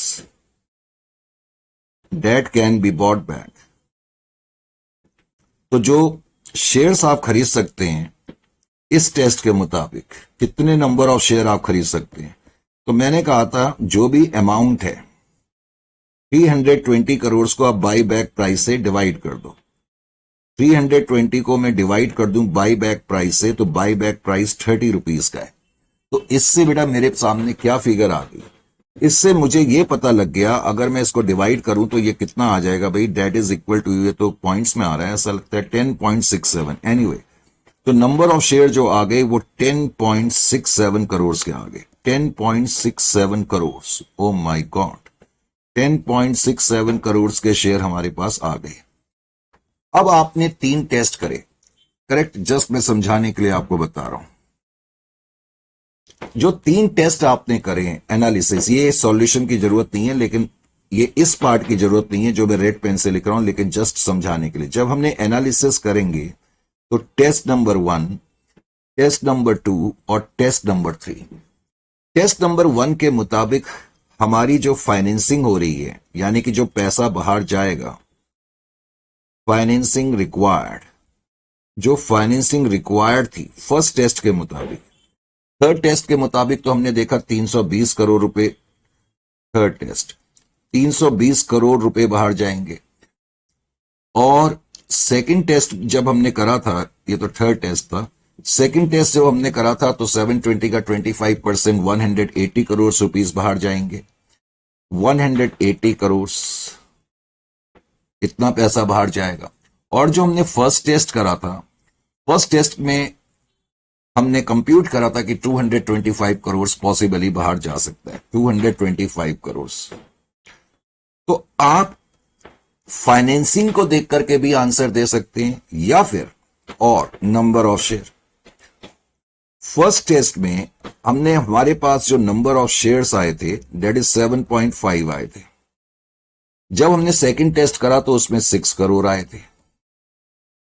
that can be bought back। तो जो शेयर्स आप खरीद सकते हैं इस टेस्ट के मुताबिक, कितने नंबर ऑफ शेयर आप खरीद सकते हैं, तो मैंने कहा था जो भी अमाउंट है 320 करोड़ को आप बाई बैक प्राइस से डिवाइड कर दो। 320 को मैं डिवाइड कर दूं बाई बैक प्राइस से, तो बाई बैक प्राइस 30 रुपीज का है। तो इससे बेटा मेरे सामने क्या फिगर आ गई? इससे मुझे ये पता लग गया, अगर मैं इसको डिवाइड करूं तो ये कितना आ जाएगा भाई, डेट इज इक्वल टू, ये तो पॉइंट्स में आ रहा है, ऐसा लगता है 10.67। एनीवे, तो नंबर ऑफ शेयर जो आ गए वो 10.67 करोड़ के आ गए। 10.67 crore, oh my God, 10.67 crore के शेयर हमारे पास आ गए। अब आपने 3 टेस्ट करे, करेक्ट? जस्ट मैं समझाने के लिए आपको बता रहा हूं। जो 3 टेस्ट आपने करे हैं एनालिसिस, ये सॉल्यूशन की जरूरत नहीं है, लेकिन ये इस पार्ट की जरूरत नहीं है जो मैं रेड पेन से लिख रहा हूं, लेकिन जस्ट समझाने के लिए। जब हमने एनालिसिस करेंगे तो टेस्ट नंबर 1, टेस्ट नंबर 2 और टेस्ट नंबर 3। टेस्ट नंबर 1 के मुताबिक हमारी जो फाइनेंसिंग हो रही है, यानी कि जो पैसा बाहर जाएगा, फाइनेंसिंग रिक्वायर्ड, जो फाइनेंसिंग रिक्वायर्ड थी फर्स्ट टेस्ट के मुताबिक, थर्ड टेस्ट के मुताबिक तो हमने देखा 320 करोड़ रुपए, थर्ड टेस्ट 320 करोड़ रुपए बाहर जाएंगे। और सेकंड टेस्ट जब हमने करा था, ये तो थर्ड टेस्ट था, सेकंड टेस्ट जब हमने करा था तो 720 का 25% 180 करोड़ रुपीस बाहर जाएंगे। 180 करोड़, इतना पैसा बाहर जाएगा। और जो हमने फर्स्ट टेस्ट करा था, फर्स्ट टेस्ट में हमने कंप्यूट करा था कि 225 करोड़ पॉसिबली बाहर जा सकता है, 225 करोड़। तो आप फाइनेंसिंग को देख करके भी आंसर दे सकते हैं, या फिर और number of share. First test में हमने, हमारे पास जो नंबर ऑफ शेयर्स आए थे दैट इज 7.5 आए थे। जब हमने सेकंड टेस्ट करा तो उसमें 6 करोड़ आए थे,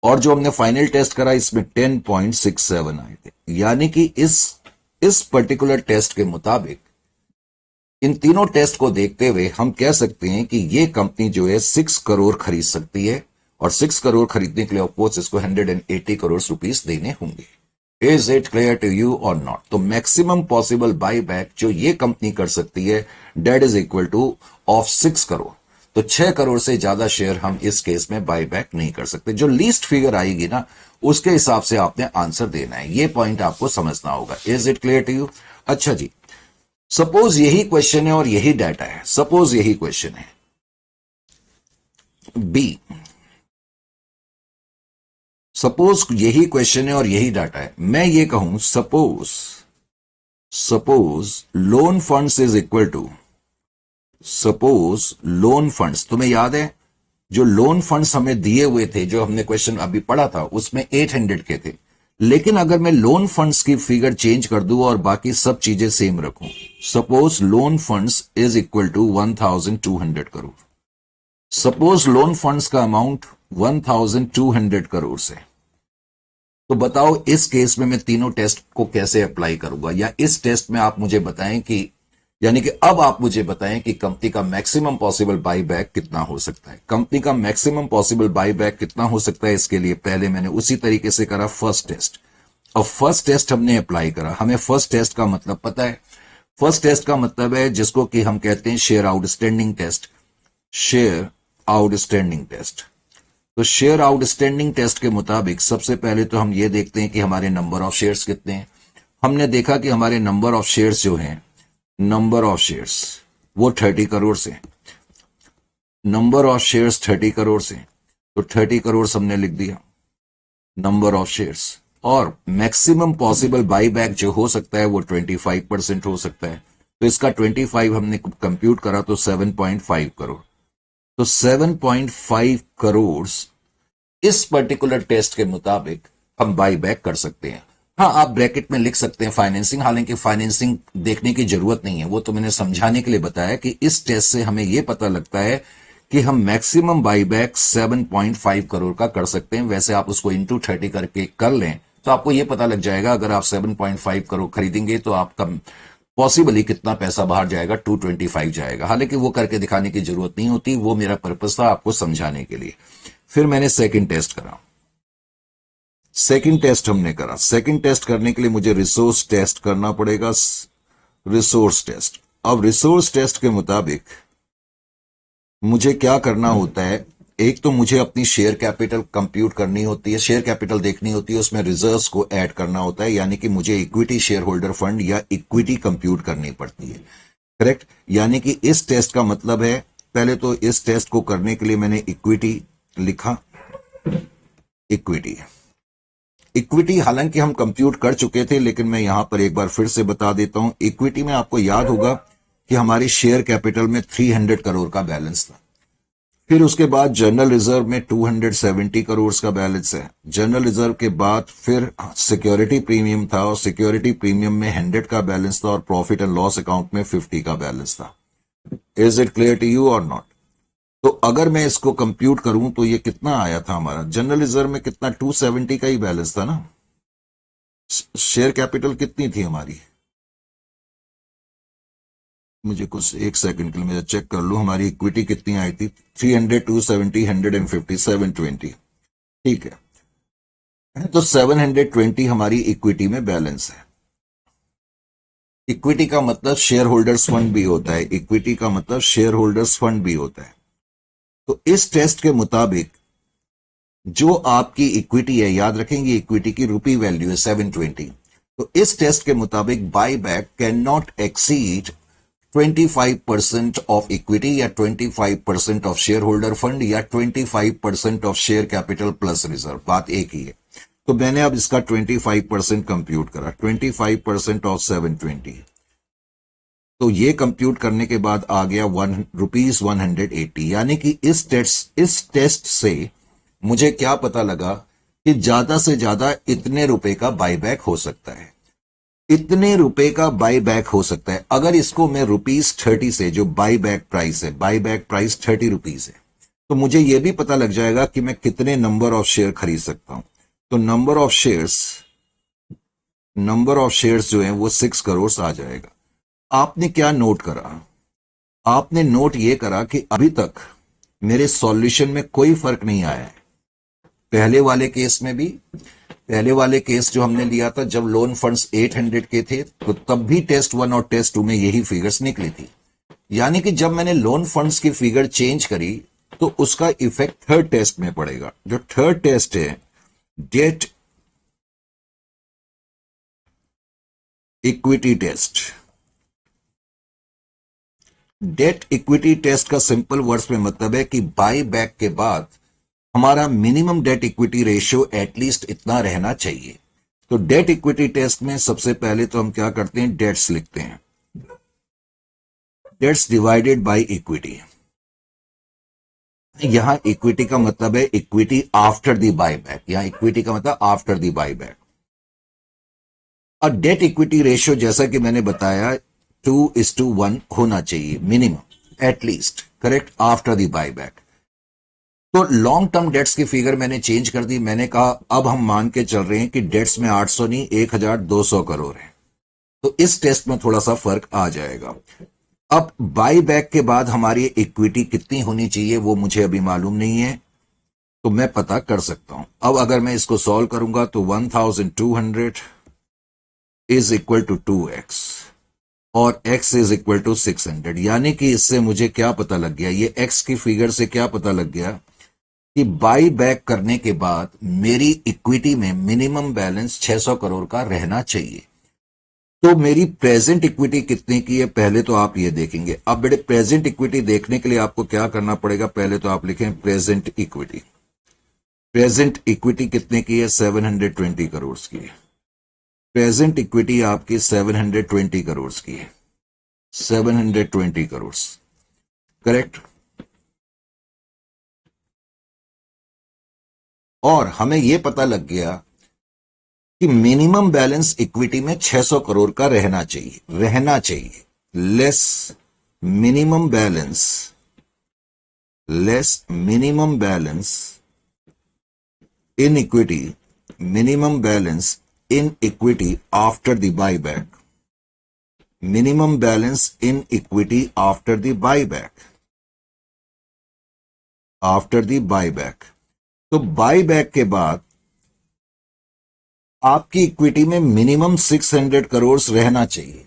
और जो हमने फाइनल टेस्ट करा इसमें 10.67 आए थे। यानी कि इस पर्टिकुलर टेस्ट के मुताबिक, इन तीनों टेस्ट को देखते हुए हम कह सकते हैं कि ये कंपनी जो है 6 करोड़ खरीद सकती है, और 6 करोड़ खरीदने के लिए ऑफकोर्स इसको 180 करोड़ रुपीस देने होंगे। Is it clear to you और नॉट? तो मैक्सिमम पॉसिबल बाई बैक जो ये कंपनी कर सकती है debt is equal to of 6 crore. तो 6 करोड़ से ज्यादा शेयर हम इस केस में बाई बैक नहीं कर सकते। जो लीस्ट फिगर आएगी ना, उसके हिसाब से आपने आंसर देना है। ये पॉइंट आपको समझना होगा। Is it clear to you? अच्छा जी, सपोज यही क्वेश्चन है और यही डाटा है। सपोज यही क्वेश्चन है बी, सपोज यही क्वेश्चन है और यही डाटा है। मैं ये कहूं suppose loan funds is equal to, suppose loan funds, तुम्हें याद है जो लोन फंड्स हमें दिए हुए थे, जो हमने क्वेश्चन अभी पढ़ा था, उसमें 800 के थे। लेकिन अगर मैं लोन फंड्स की फिगर चेंज कर दूं और बाकी सब चीजें सेम रखूं, suppose loan funds is equal to 1200 crore. Suppose loan funds का अमाउंट 1200 करोड़ से, तो बताओ इस केस में मैं तीनों टेस्ट को कैसे अप्लाई करूंगा, या इस टेस्ट में आप मुझे बताएं कि यानी कि अब आप मुझे बताएं कि कंपनी का मैक्सिमम पॉसिबल बाई बैक कितना हो सकता है। कंपनी का मैक्सिमम पॉसिबल बाई बैक कितना हो सकता है, इसके लिए पहले मैंने उसी तरीके से करा फर्स्ट टेस्ट। और फर्स्ट टेस्ट हमने अप्लाई करा। हमें फर्स्ट टेस्ट का मतलब पता है। फर्स्ट टेस्ट का मतलब है जिसको कि हम कहते हैं share outstanding test. Share outstanding test. तो शेयर आउटस्टैंडिंग टेस्ट के मुताबिक सबसे पहले तो हम ये देखते हैं कि हमारे नंबर ऑफ शेयर्स कितने हैं। हमने देखा कि हमारे नंबर ऑफ शेयर्स जो हैं, नंबर ऑफ शेयर्स वो 30 करोड़ से, नंबर ऑफ शेयर्स 30 करोड़ से, तो 30 करोड़ हमने लिख दिया नंबर ऑफ शेयर्स। और मैक्सिमम पॉसिबल बाई बैक जो हो सकता है वो 25% हो सकता है। तो इसका 25 हमने कंप्यूट करा तो 7.5 करोड़। तो 7.5 करोड़ इस पर्टिकुलर टेस्ट के मुताबिक हम बाई बैक कर सकते हैं। हाँ, आप ब्रैकेट में लिख सकते हैं फाइनेंसिंग, हालांकि फाइनेंसिंग देखने की जरूरत नहीं है, वो तो मैंने समझाने के लिए बताया कि इस टेस्ट से हमें यह पता लगता है कि हम मैक्सिमम बाई बैक 7.5 करोड़ का कर सकते हैं। वैसे आप उसको इंटू 30 करके कर लें तो आपको यह पता लग जाएगा अगर आप 7.5 करोड़ खरीदेंगे तो आपका पॉसिबली कितना पैसा बाहर जाएगा, 225 जाएगा। हालांकि वो करके दिखाने की जरूरत नहीं होती, वो मेरा पर्पस था आपको समझाने के लिए। फिर मैंने सेकंड टेस्ट करा। सेकंड टेस्ट हमने करा। सेकंड टेस्ट करने के लिए मुझे रिसोर्स टेस्ट करना पड़ेगा। Resource test. अब रिसोर्स टेस्ट के मुताबिक मुझे क्या करना होता है, एक तो मुझे अपनी शेयर कैपिटल कंप्यूट करनी होती है, शेयर कैपिटल देखनी होती है, उसमें रिजर्व्स को ऐड करना होता है, यानी कि मुझे इक्विटी शेयर होल्डर फंड या इक्विटी कंप्यूट करनी पड़ती है। करेक्ट। यानी कि इस टेस्ट का मतलब है, पहले तो इस टेस्ट को करने के लिए मैंने इक्विटी लिखा। इक्विटी इक्विटी हालांकि हम कंप्यूट कर चुके थे, लेकिन मैं यहां पर एक बार फिर से बता देता हूं। इक्विटी में आपको याद होगा कि हमारी शेयर कैपिटल में 300 करोड़ का बैलेंस था। फिर उसके बाद जनरल रिजर्व में 270 करोड़ का बैलेंस है। जनरल रिजर्व के बाद फिर सिक्योरिटी प्रीमियम था, और सिक्योरिटी प्रीमियम में 100 का बैलेंस था, और प्रॉफिट एंड लॉस अकाउंट में 50 का बैलेंस था। Is it clear to you और नॉट? तो अगर मैं इसको कंप्यूट करूं तो ये कितना आया था हमारा जनरल रिजर्व में, कितना 270 का ही बैलेंस था ना। शेयर कैपिटल कितनी थी हमारी, मुझे कुछ एक सेकंड के लिए मैं चेक कर लूं। हमारी इक्विटी कितनी आई थी, 300, 270, 150, 720। ठीक है, तो 720 हमारी इक्विटी में बैलेंस है। इक्विटी का मतलब शेयर होल्डर्स फंड भी होता है। इक्विटी का मतलब शेयर होल्डर्स फंड भी होता है। तो इस टेस्ट के मुताबिक जो आपकी इक्विटी है, याद रखेंगे इक्विटी की रुपी वैल्यू है 720। तो इस टेस्ट के मुताबिक by back can not exceed 25% of equity, या 25% ऑफ शेयर होल्डर फंड, या 25% of share capital plus reserve. बात एक ही है। तो मैंने अब इसका 25% कंप्यूट करा। 25% ऑफ 720, तो ये कंप्यूट करने के बाद आ गया ₹180। यानी कि इस टेस्ट से मुझे क्या पता लगा कि ज्यादा से ज्यादा इतने रुपए का बाईबैक हो सकता है, इतने रुपए का बाईबैक हो सकता है। अगर इसको मैं ₹30 से, जो बाईबैक प्राइस है, बाईबैक प्राइस ₹30 है, तो मुझे यह भी पता लग जाएगा कि मैं कितने नंबर ऑफ शेयर खरीद सकता हूं। तो नंबर ऑफ शेयर्स जो है वो 6 करोड़ आ जाएगा। आपने क्या नोट करा, आपने नोट ये करा कि अभी तक मेरे सॉल्यूशन में कोई फर्क नहीं आया है। पहले वाले केस में भी, पहले वाले केस जो हमने लिया था जब लोन फंड्स 800 के थे, तो तब भी टेस्ट 1 और टेस्ट 2 में यही फिगर्स निकली थी। यानी कि जब मैंने लोन फंड्स की फिगर चेंज करी तो उसका इफेक्ट थर्ड टेस्ट में पड़ेगा। जो थर्ड टेस्ट है, debt equity test. Debt equity test का सिंपल वर्ड्स में मतलब है कि बाई बैक के बाद हमारा minimum debt equity ratio at least इतना रहना चाहिए। तो डेट इक्विटी टेस्ट में सबसे पहले तो हम क्या करते हैं, डेट्स लिखते हैं, डेट्स डिवाइडेड बाय इक्विटी। यहां इक्विटी का मतलब है equity after the by back, यहां इक्विटी का मतलब आफ्टर द बाई बैक। और डेट इक्विटी रेशियो जैसा कि मैंने बताया 2:1 होना चाहिए minimum, at least, correct, after the by back. तो लॉन्ग टर्म डेट्स की फिगर मैंने चेंज कर दी। मैंने कहा अब हम मान के चल रहे हैं कि डेट्स में 800 नहीं 1200 करोड़ है। तो इस टेस्ट में थोड़ा सा फर्क आ जाएगा। अब बाई बैक के बाद हमारी इक्विटी कितनी होनी चाहिए वो मुझे अभी मालूम नहीं है, तो मैं पता कर सकता हूं। अब अगर मैं इसको सॉल्व करूंगा तो 1200 इज इक्वल टू 2x और x इज इक्वल टू 600, यानी कि इससे मुझे क्या पता लग गया, ये x की फिगर से क्या पता लग गया कि बाई बैक करने के बाद मेरी इक्विटी में मिनिमम बैलेंस 600 करोड़ का रहना चाहिए। तो मेरी प्रेजेंट इक्विटी कितने की है पहले तो आप ये देखेंगे। अब बेटे प्रेजेंट इक्विटी देखने के लिए आपको क्या करना पड़ेगा, पहले तो आप लिखें प्रेजेंट इक्विटी। प्रेजेंट इक्विटी कितने की है, 720 करोड़ की है। प्रेजेंट इक्विटी आपकी 720 करोड़ की है, 720 करोड़, करेक्ट। और हमें यह पता लग गया कि मिनिमम बैलेंस इक्विटी में 600 करोड़ का रहना चाहिए, less minimum balance in equity after the buyback, तो बाईबैक के बाद आपकी इक्विटी में मिनिमम 600 करोड़ रहना चाहिए।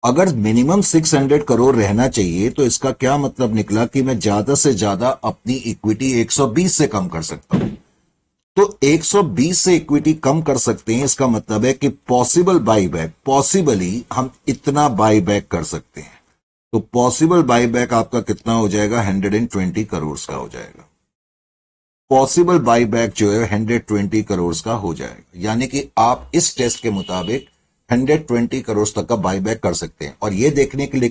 अगर मिनिमम 600 करोड़ रहना चाहिए तो इसका क्या मतलब निकला कि मैं ज्यादा से ज्यादा अपनी इक्विटी 120 से कम कर सकता हूं। तो 120 से इक्विटी कम कर सकते हैं, इसका मतलब है कि पॉसिबली हम इतना बाईबैक कर सकते हैं। तो पॉसिबल बाईबैक आपका कितना हो जाएगा, 120 करोड़ का हो जाएगा। पॉसिबल बाईबैक जो है 120 करोड़ का हो जाएगा, यानी कि आप इस टेस्ट के मुताबिक 120 करोड़ तक का बाईबैक कर सकते हैं। और ये देखने के लिए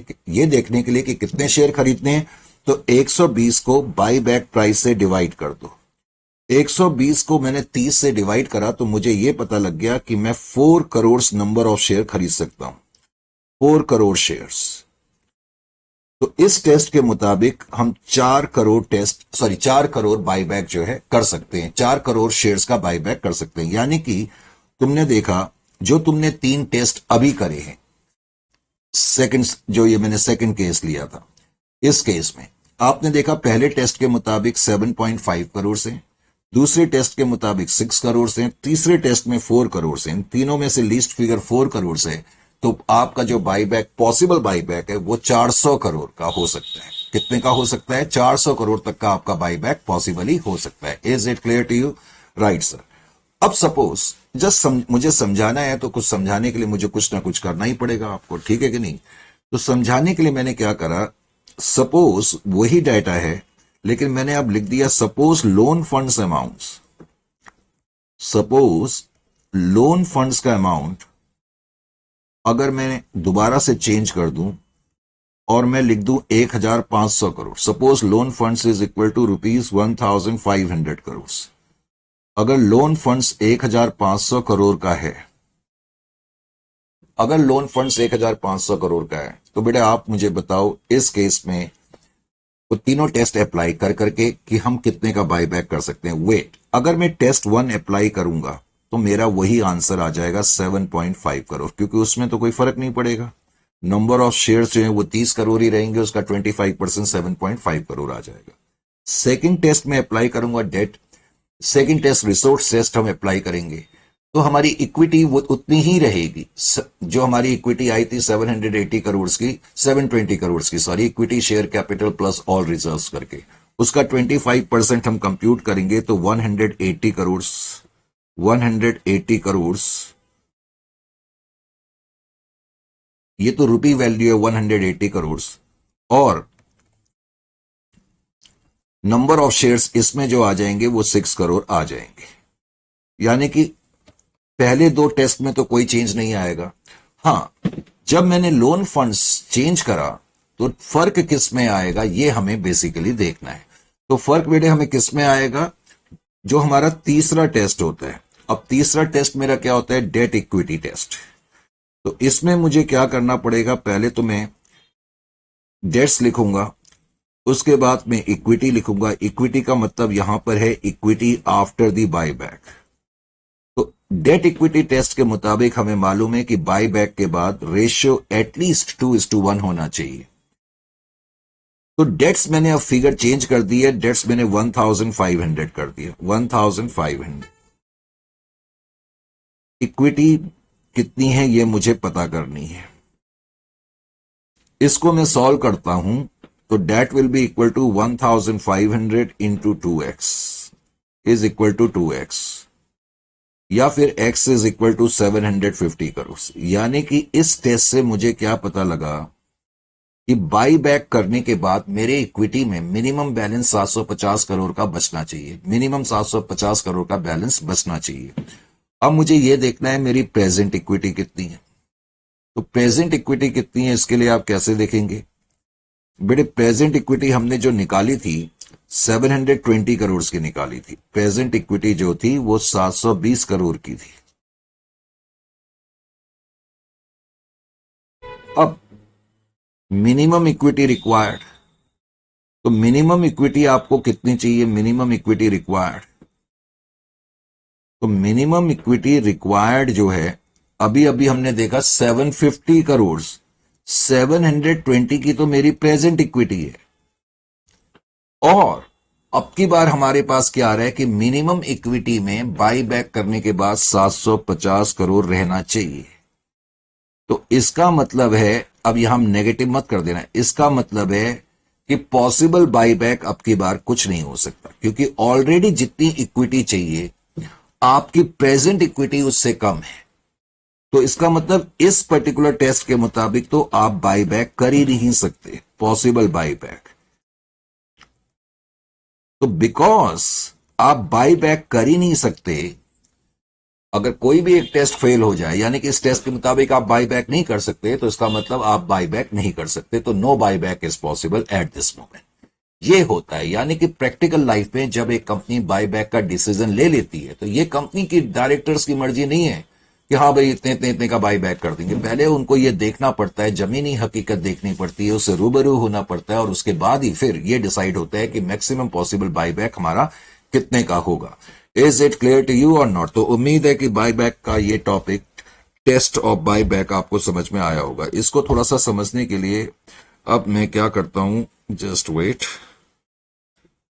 कि कितने शेयर खरीदने हैं, तो 120 को बाईबैक प्राइस से डिवाइड कर दो। 120 को मैंने 30 से डिवाइड करा तो मुझे यह पता लग गया कि मैं 4 करोड़ नंबर ऑफ शेयर खरीद सकता हूं, 4 करोड़ शेयर्स। तो इस टेस्ट के मुताबिक हम 4 करोड़ बाईबैक जो है कर सकते हैं, 4 करोड़ शेयर्स का बाईबैक कर सकते हैं। यानी कि तुमने देखा, जो तुमने 3 टेस्ट अभी करे हैं, जो ये मैंने सेकंड केस लिया था, इस केस में आपने देखा पहले टेस्ट के मुताबिक 7.5 करोड़ से, दूसरे टेस्ट के मुताबिक 6 करोड़ से, तीसरे टेस्ट में 4 करोड़ से, इन तीनों में से लीस्ट फिगर 4 करोड़ से। तो आपका जो बाईबैक, पॉसिबल बाईबैक है, वो 400 करोड़ का हो सकता है। कितने का हो सकता है, 400 करोड़ तक का आपका बाईबैक पॉसिबली हो सकता है। Is it clear to you? Right sir. अब सपोज मुझे समझाना है, तो कुछ समझाने के लिए मुझे कुछ ना कुछ करना ही पड़ेगा आपको, ठीक है कि नहीं? तो समझाने के लिए मैंने क्या करा, सपोज वही डाटा है लेकिन मैंने अब लिख दिया सपोज लोन फंड्स का अमाउंट अगर मैं दोबारा से चेंज कर दूं और मैं लिख दूं 1500 crore. Suppose loan funds is equal to ₹1500 crore. अगर लोन फंड्स 1500 करोड़ का है, तो बेटा आप मुझे बताओ इस केस में वो तीनों टेस्ट अप्लाई कर करके कि हम कितने का बाईबैक कर सकते हैं। वेट, अगर मैं टेस्ट 1 अप्लाई करूंगा तो मेरा वही आंसर आ जाएगा 7.5 करोड़, क्योंकि उसमें तो कोई फर्क नहीं पड़ेगा। नंबर ऑफ शेयर्स जो है वो 30 करोड़ ही रहेंगे, उसका 25% 7.5 करोड़ आ जाएगा। सेकंड टेस्ट में अप्लाई करूंगा debt, second test resource test हम अप्लाई करेंगे तो हमारी इक्विटी वो उतनी ही रहेगी। जो हमारी इक्विटी आई थी 720 करोड़ की sorry, equity share capital plus all reserves करके, उसका 25% हम कंप्यूट करेंगे तो 180 करोड़, ये तो रुपी वैल्यू है 180 करोड़, और नंबर ऑफ शेयर्स इसमें जो आ जाएंगे वो 6 करोड़ आ जाएंगे। यानी कि पहले 2 टेस्ट में तो कोई चेंज नहीं आएगा। हां, जब मैंने लोन फंड्स चेंज करा तो फर्क किस में आएगा ये हमें बेसिकली देखना है। तो फर्क बेटे हमें किस में आएगा, जो हमारा तीसरा टेस्ट होता है। अब तीसरा टेस्ट मेरा क्या होता है, डेट इक्विटी टेस्ट। तो इसमें मुझे क्या करना पड़ेगा, पहले तो मैं डेट्स लिखूंगा, उसके बाद मैं इक्विटी लिखूंगा। इक्विटी का मतलब यहां पर है इक्विटी आफ्टर द बाईबैक। तो डेट इक्विटी टेस्ट के मुताबिक हमें मालूम है कि बाई बैक के बाद रेशियो एटलीस्ट 2:1 होना चाहिए। तो डेट्स मैंने अब फिगर चेंज कर दी है, डेट्स मैंने 1500 कर दिया, 1500। इक्विटी कितनी है ये मुझे पता करनी है। इसको मैं सॉल्व करता हूं तो debt will be equal to 1500 into 2x is equal to 2x, या फिर x is equal to 750 crore. यानी कि इस टेस्ट से मुझे क्या पता लगा कि बाई बैक करने के बाद मेरे इक्विटी में मिनिमम बैलेंस 750 करोड़ का बचना चाहिए, मिनिमम 750 करोड़ का बैलेंस बचना चाहिए। अब मुझे यह देखना है मेरी प्रेजेंट इक्विटी कितनी है। तो प्रेजेंट इक्विटी कितनी है इसके लिए आप कैसे देखेंगे बेटे? प्रेजेंट इक्विटी हमने जो निकाली थी 720 करोड़ की निकाली थी। प्रेजेंट इक्विटी जो थी वो 720 करोड़ की थी। अब मिनिमम इक्विटी रिक्वायर्ड, तो मिनिमम इक्विटी आपको कितनी चाहिए? मिनिमम इक्विटी रिक्वायर्ड, तो मिनिमम इक्विटी रिक्वायर्ड जो है अभी अभी हमने देखा 750 करोड़, 720 की तो मेरी प्रेजेंट इक्विटी है। और अब की बार हमारे पास क्या आ रहा है कि मिनिमम इक्विटी में बाई बैक करने के बाद 750 करोड़ रहना चाहिए। तो इसका मतलब है, अब यहां हम नेगेटिव मत कर देना, इसका मतलब है कि पॉसिबल बाई बैक अब की बार कुछ नहीं हो सकता, क्योंकि ऑलरेडी जितनी इक्विटी चाहिए आपकी प्रेजेंट इक्विटी उससे कम है। तो इसका मतलब इस पर्टिकुलर टेस्ट के मुताबिक तो आप बाई बैक कर ही नहीं सकते, पॉसिबल बाई बैक। तो बिकॉज आप बाई बैक कर ही नहीं सकते, अगर कोई भी एक टेस्ट फेल हो जाए, यानी कि इस टेस्ट के मुताबिक आप बाई बैक नहीं कर सकते, तो इसका मतलब आप बाई बैक नहीं कर सकते। तो no buy back is possible at this moment. ये होता है, यानी कि प्रैक्टिकल लाइफ में जब एक कंपनी बाई बैक का डिसीजन ले लेती है तो ये कंपनी की डायरेक्टर्स की मर्जी नहीं है कि हाँ भाई इतने इतने इतने का बाई बैक कर देंगे। पहले उनको ये देखना पड़ता है, जमीनी हकीकत देखनी पड़ती है, उससे रूबरू होना पड़ता है, और उसके बाद ही फिर ये डिसाइड होता है कि मैक्सिमम पॉसिबल बाई बैक हमारा कितने का होगा। Is it clear to you और नॉट? तो उम्मीद है कि बाई बैक का ये topic, test of buy back, आपको समझ में आया होगा। इसको थोड़ा सा समझने के लिए अब मैं क्या करता हूं, जस्ट वेट,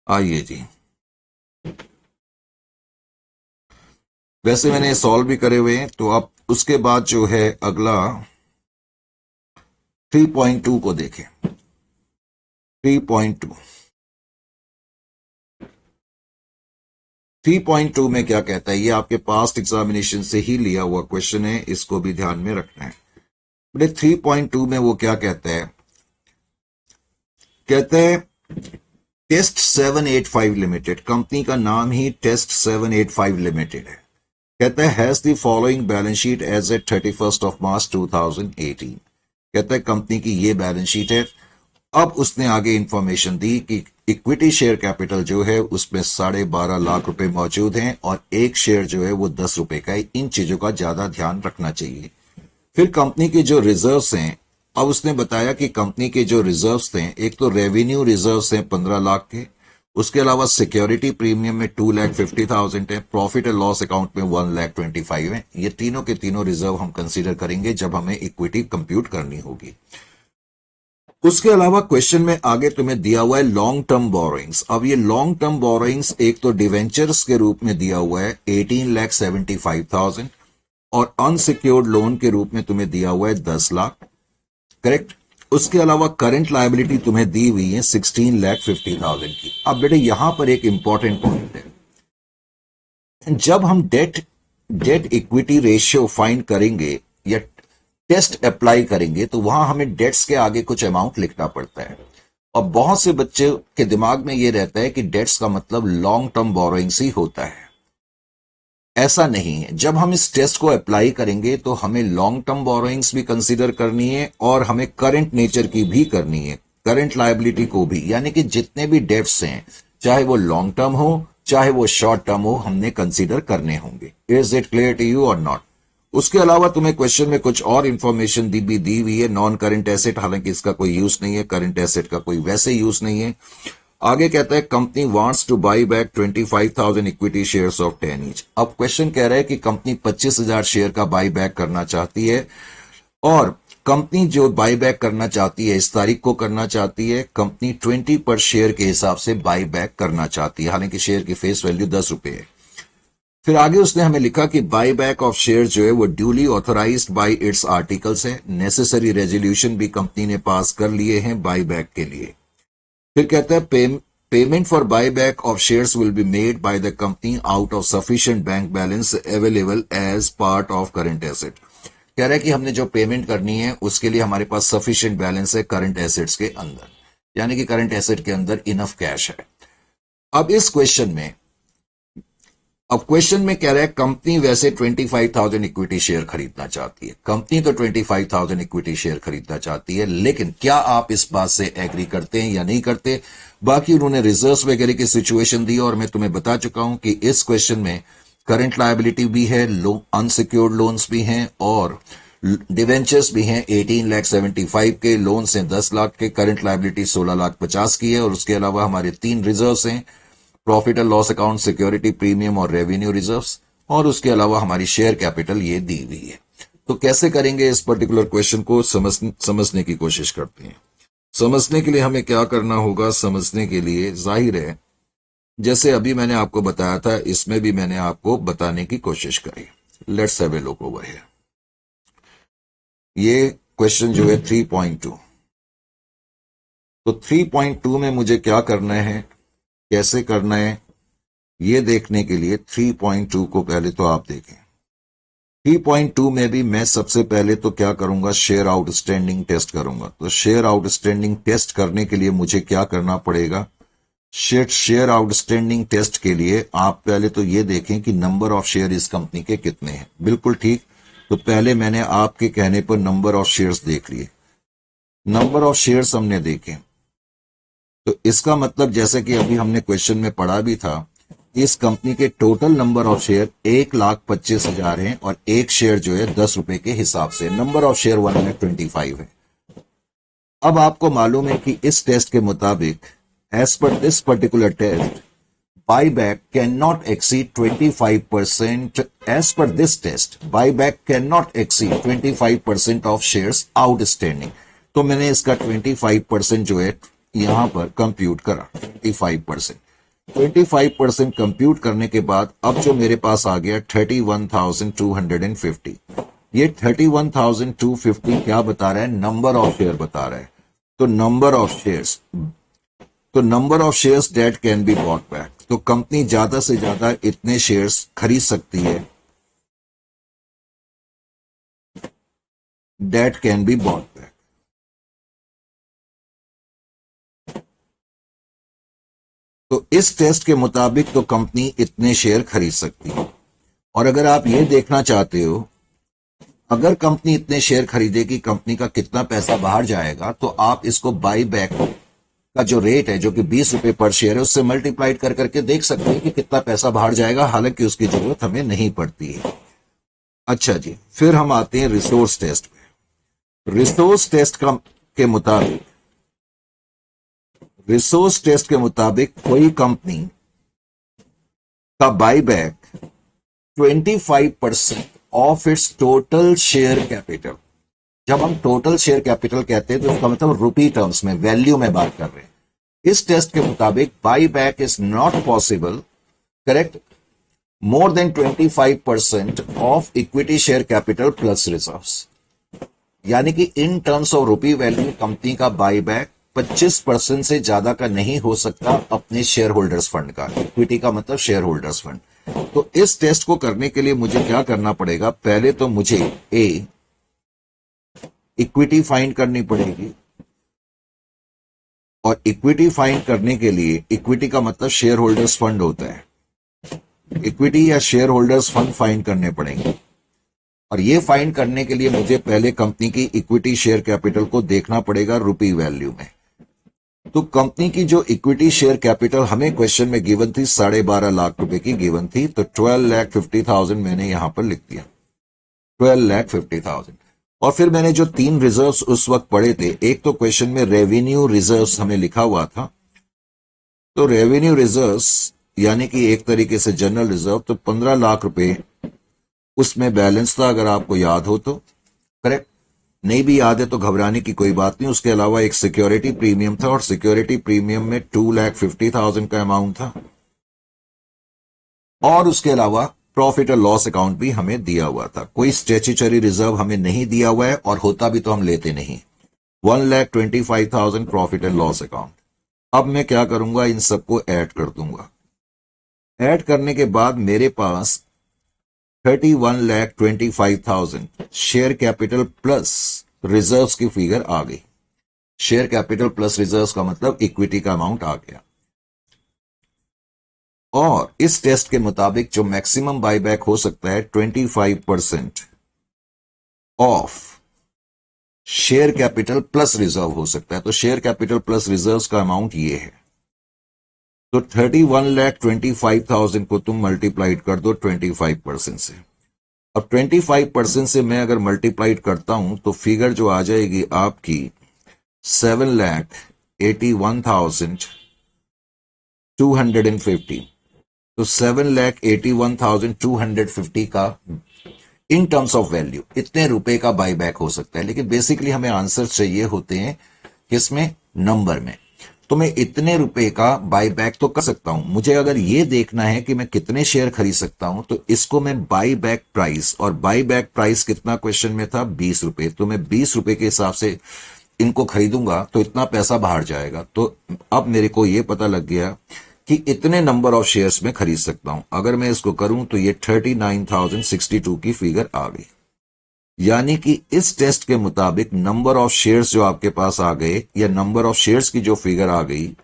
आइए जी। वैसे मैंने सॉल्व भी करे हुए हैं, तो अब उसके बाद जो है अगला 3.2 को देखें। 3.2 में क्या कहता है, ये आपके पास्ट एग्जामिनेशन से ही लिया हुआ क्वेश्चन है, इसको भी ध्यान में रखना है। बेटे 3.2 में वो क्या कहता है, कहते हैं टेस्ट 785 लिमिटेड, कंपनी का नाम ही टेस्ट 785 लिमिटेड है। कहता है has the following balance sheet as a 31 March 2018। कहता है कंपनी की ये बैलेंस शीट है। अब उसने आगे इंफॉर्मेशन दी कि इक्विटी शेयर कैपिटल जो है उसमें 12.5 लाख रुपए मौजूद हैं और एक शेयर जो है वो 10 रुपए का है। इन चीजों का ज्यादा ध्यान रखना चाहिए। फिर कंपनी के जो रिजर्व्स हैं, अब उसने बताया कि कंपनी के जो रिजर्व्स थे, एक तो रेवेन्यू रिजर्व्स हैं 15 लाख के, उसके अलावा सिक्योरिटी प्रीमियम में 2,50,000 है, प्रॉफिट एंड लॉस अकाउंट में 1,25,000 है। ये तीनों के तीनों रिजर्व हम कंसीडर करेंगे जब हमें इक्विटी कंप्यूट करनी होगी। उसके अलावा क्वेश्चन में आगे तुम्हें दिया हुआ है लॉन्ग टर्म बोरोइंग्स। अब ये लॉन्ग टर्म बोरोइंग्स एक तो डिवेंचर्स के रूप में दिया हुआ है 18,75,000 और अनसिक्योर्ड लोन के रूप में तुम्हें दिया हुआ है 10 लाख, करेक्ट। उसके अलावा करंट लायबिलिटी तुम्हें दी हुई है 16,50,000 की। अब बेटे यहां पर एक इंपॉर्टेंट पॉइंट है, जब हम डेट इक्विटी रेशियो फाइंड करेंगे या टेस्ट अप्लाई करेंगे तो वहां हमें डेट्स के आगे कुछ अमाउंट लिखना पड़ता है। और बहुत से बच्चे के दिमाग में यह रहता है कि डेट्स का मतलब लॉन्ग टर्म बोरोइंग्स ही होता है। ऐसा नहीं है। जब हम इस टेस्ट को अप्लाई करेंगे तो हमें लॉन्ग टर्म बोरोइंग्स भी कंसीडर करनी है और हमें करंट नेचर की भी करनी है, करंट लायबिलिटी को भी, यानी कि जितने भी डेट्स हैं चाहे वो लॉन्ग टर्म हो चाहे वो शॉर्ट टर्म हो, हमने कंसीडर करने होंगे। Is it clear to you और नॉट? उसके अलावा तुम्हें क्वेश्चन में कुछ और इंफॉर्मेशन दी हुई है। नॉन करंट एसेट, हालांकि इसका कोई यूज नहीं है, करंट एसेट का कोई वैसे यूज नहीं है। आगे कहता है company wants two by back 25,000 equity shares of 10 each. अब क्वेश्चन कह रहा है कि कंपनी 25,000 शेयर का बाई बैक करना चाहती है और कंपनी जो बाई बैक करना चाहती है इस तारीख को करना चाहती है, कंपनी 20 पर शेयर के हिसाब से बाई बैक करना चाहती है, हालांकि शेयर की फेस वैल्यू 10 रुपए है। फिर आगे उसने हमें लिखा कि बाई बैक ऑफ शेयर जो है वो duly authorised by its articles है, नेसेसरी रेजोल्यूशन भी कंपनी ने पास कर लिए हैं बाई बैक के लिए। फिर कहता है payment for buy back of shares will be made by the company out of sufficient bank balance available as part of current asset. कह रहा है कि हमने जो पेमेंट करनी है उसके लिए हमारे पास सफिशिएंट बैलेंस है करंट एसेट्स के अंदर, यानी कि करंट एसेट के अंदर इनफ कैश है। अब इस क्वेश्चन में कह रहा है कंपनी वैसे 25,000 इक्विटी शेयर खरीदना चाहती है, कंपनी तो 25,000 इक्विटी शेयर खरीदना चाहती है, लेकिन क्या आप इस बात से एग्री करते हैं या नहीं करते। बाकी उन्होंने रिजर्व्स वगैरह की सिचुएशन दी और मैं तुम्हें बता चुका हूं कि इस क्वेश्चन में करंट लायबिलिटी भी है, अनसिक्योर्ड लोन्स भी हैं और डिवेंचर्स भी हैं। 18,75,000 के लोन्स हैं 10 लाख के, करंट लायबिलिटी 16,50,000 की है और उसके अलावा हमारे 3 रिजर्व्स हैं, profit and loss account, security premium और रेवेन्यू रिजर्व्स, और उसके अलावा हमारी शेयर कैपिटल ये दी हुई है। तो कैसे करेंगे इस पर्टिकुलर क्वेश्चन को समझने की कोशिश करते हैं। समझने के लिए हमें क्या करना होगा, समझने के लिए जाहिर है जैसे अभी मैंने आपको बताया था इसमें भी मैंने आपको बताने की कोशिश करी। Let's have a look over here. ये क्वेश्चन जो है 3.2, तो 3.2 में मुझे क्या करना है, कैसे करना है, ये देखने के लिए 3.2 को पहले तो आप देखें। 3.2 में भी मैं सबसे पहले तो क्या करूंगा, शेयर आउटस्टैंडिंग टेस्ट करूंगा। तो शेयर आउटस्टैंडिंग टेस्ट करने के लिए मुझे क्या करना पड़ेगा, शेयर आउटस्टैंडिंग टेस्ट के लिए आप पहले तो ये देखें कि नंबर ऑफ शेयर इस कंपनी के कितने हैं। बिल्कुल ठीक, तो पहले मैंने आपके कहने पर नंबर ऑफ शेयर्स देख लिए। नंबर ऑफ शेयर्स हमने देखे, तो इसका मतलब जैसे कि अभी हमने क्वेश्चन में पढ़ा भी था, इस कंपनी के टोटल नंबर ऑफ शेयर 1,25,000 हैं और एक शेयर जो है 10 रुपए के हिसाब से, नंबर ऑफ शेयर 125 है। अब आपको मालूम है कि इस टेस्ट के मुताबिक as per this particular test, buyback cannot exceed 25%. As per this test, buyback cannot exceed 25% of shares outstanding. तो मैंने इसका 25% जो है यहां पर कंप्यूट करा, 25% कंप्यूट करने के बाद अब जो मेरे पास आ गया 31,250। ये 31,250 क्या बता रहा है, नंबर ऑफ शेयर बता रहा है। तो number of shares that can be bought back, तो कंपनी ज्यादा से ज्यादा इतने शेयर्स खरीद सकती है that can be bought back. तो इस टेस्ट के मुताबिक तो कंपनी इतने शेयर खरीद सकती है। और अगर आप ये देखना चाहते हो अगर कंपनी इतने शेयर खरीदेगी कंपनी का कितना पैसा बाहर जाएगा, तो आप इसको बाई बैक का जो रेट है जो कि 20 रुपए पर शेयर है उससे मल्टीप्लाइड कर करके देख सकते हैं कि कितना पैसा बाहर जाएगा, हालांकि उसकी जरूरत हमें नहीं पड़ती है। अच्छा जी, फिर हम आते हैं रिसोर्स टेस्ट पे। रिसोर्स टेस्ट के मुताबिक कोई कंपनी का by back 25% of its total share capital, जब हम टोटल शेयर कैपिटल कहते हैं तो इसका मतलब रुपी टर्म्स में, वैल्यू में बात कर रहे हैं। इस टेस्ट के मुताबिक by back is not possible, correct, more than 25% of equity share capital plus reserves, यानी कि in terms of rupee value company का बाई बैक 25% से ज्यादा का नहीं हो सकता अपने शेयर होल्डर्स फंड का। इक्विटी का मतलब शेयर होल्डर्स फंड। तो इस टेस्ट को करने के लिए मुझे क्या करना पड़ेगा, पहले तो मुझे इक्विटी फाइंड करनी पड़ेगी, और इक्विटी फाइंड करने के लिए, इक्विटी का मतलब शेयर होल्डर्स फंड होता है, इक्विटी या शेयर होल्डर्स फंड फाइंड करने पड़ेंगे। और ये फाइंड करने के लिए मुझे पहले कंपनी की इक्विटी शेयर कैपिटल को देखना पड़ेगा रुपी वैल्यू में। तो कंपनी की जो इक्विटी शेयर कैपिटल हमें क्वेश्चन में गिवन थी 12.5 लाख रुपए की गिवन थी, तो 12,50,000 मैंने यहां पर लिख दिया, 12,50,000। और फिर मैंने जो 3 रिजर्व्स उस वक्त पढ़े थे, एक तो क्वेश्चन में रेवेन्यू रिजर्व्स हमें लिखा हुआ था, तो रेवेन्यू रिजर्व्स यानी कि एक तरीके से जनरल रिजर्व, तो 15 लाख रुपए उसमें बैलेंस था, अगर आपको याद हो तो। करेक्ट? नहीं भी याद है तो घबराने की कोई बात नहीं। उसके अलावा एक सिक्योरिटी प्रीमियम था, और सिक्योरिटी प्रीमियम में 2,50,000 का अमाउंट था, और उसके अलावा प्रॉफिट और लॉस अकाउंट भी हमें दिया हुआ था। कोई स्टैट्यूटरी रिजर्व हमें नहीं दिया हुआ है, और होता भी तो हम लेते नहीं। 1,25,000 प्रॉफिट एंड लॉस अकाउंट। अब मैं क्या करूंगा, इन सबको ऐड कर दूंगा। ऐड करने के बाद मेरे पास 31,25,000 शेयर कैपिटल प्लस रिजर्व्स की फिगर आ गई। शेयर कैपिटल प्लस रिजर्व्स का मतलब इक्विटी का अमाउंट आ गया। और इस टेस्ट के मुताबिक जो मैक्सिमम बायबैक हो सकता है 25% of share capital plus reserve हो सकता है। तो शेयर कैपिटल प्लस रिजर्व्स का अमाउंट ये है। तो 31,25,000 को तुम मल्टीप्लाइड कर दो 25% से। अब 25% से मैं अगर मल्टीप्लाइड करता हूं तो फिगर जो आ जाएगी आपकी 7,81,250। तो 7,81,250 का इन टर्म्स ऑफ वैल्यू इतने रुपए का बायबैक हो सकता है। लेकिन बेसिकली हमें आंसर चाहिए होते हैं किसमें, नंबर में। तो मैं इतने रुपए का बायबैक तो कर सकता हूं। मुझे अगर ये देखना है कि मैं कितने शेयर खरीद सकता हूं, तो इसको मैं बायबैक प्राइस, और बायबैक प्राइस कितना क्वेश्चन में था, 20 रुपए। तो मैं 20 रुपए के हिसाब से इनको खरीदूंगा तो इतना पैसा बाहर जाएगा। तो अब मेरे को यह पता लग गया कि इतने नंबर ऑफ शेयर्स में खरीद सकता हूं। अगर मैं इसको करूं तो ये 39,062 की फिगर आ गई। यानी कि इस टेस्ट के मुताबिक नंबर ऑफ शेयर्स जो आपके पास आ गए, या नंबर ऑफ शेयर्स की जो फिगर आ गई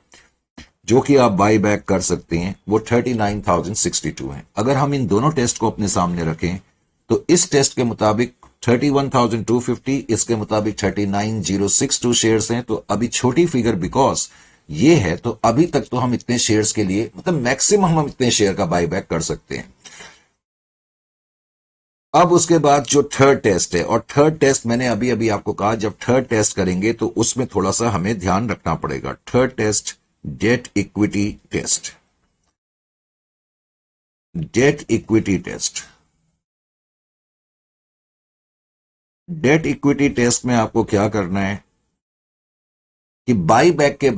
जो कि आप बाई बैक कर सकते हैं, वो 39,062 है। अगर हम इन दोनों टेस्ट को अपने सामने रखें तो इस टेस्ट के मुताबिक 31,250, इसके मुताबिक 39,062 शेयर्स हैं। तो अभी छोटी फिगर बिकॉज ये है, तो अभी तक तो हम इतने शेयर्स के लिए, मतलब मैक्सिमम हम इतने शेयर का बाई बैक कर सकते हैं। अब उसके बाद जो थर्ड टेस्ट है, और थर्ड टेस्ट मैंने अभी अभी आपको कहा, जब थर्ड टेस्ट करेंगे तो उसमें थोड़ा सा हमें ध्यान रखना पड़ेगा। Third test debt equity test. Debt equity test. Debt equity test में आपको क्या करना है कि बाई बैक के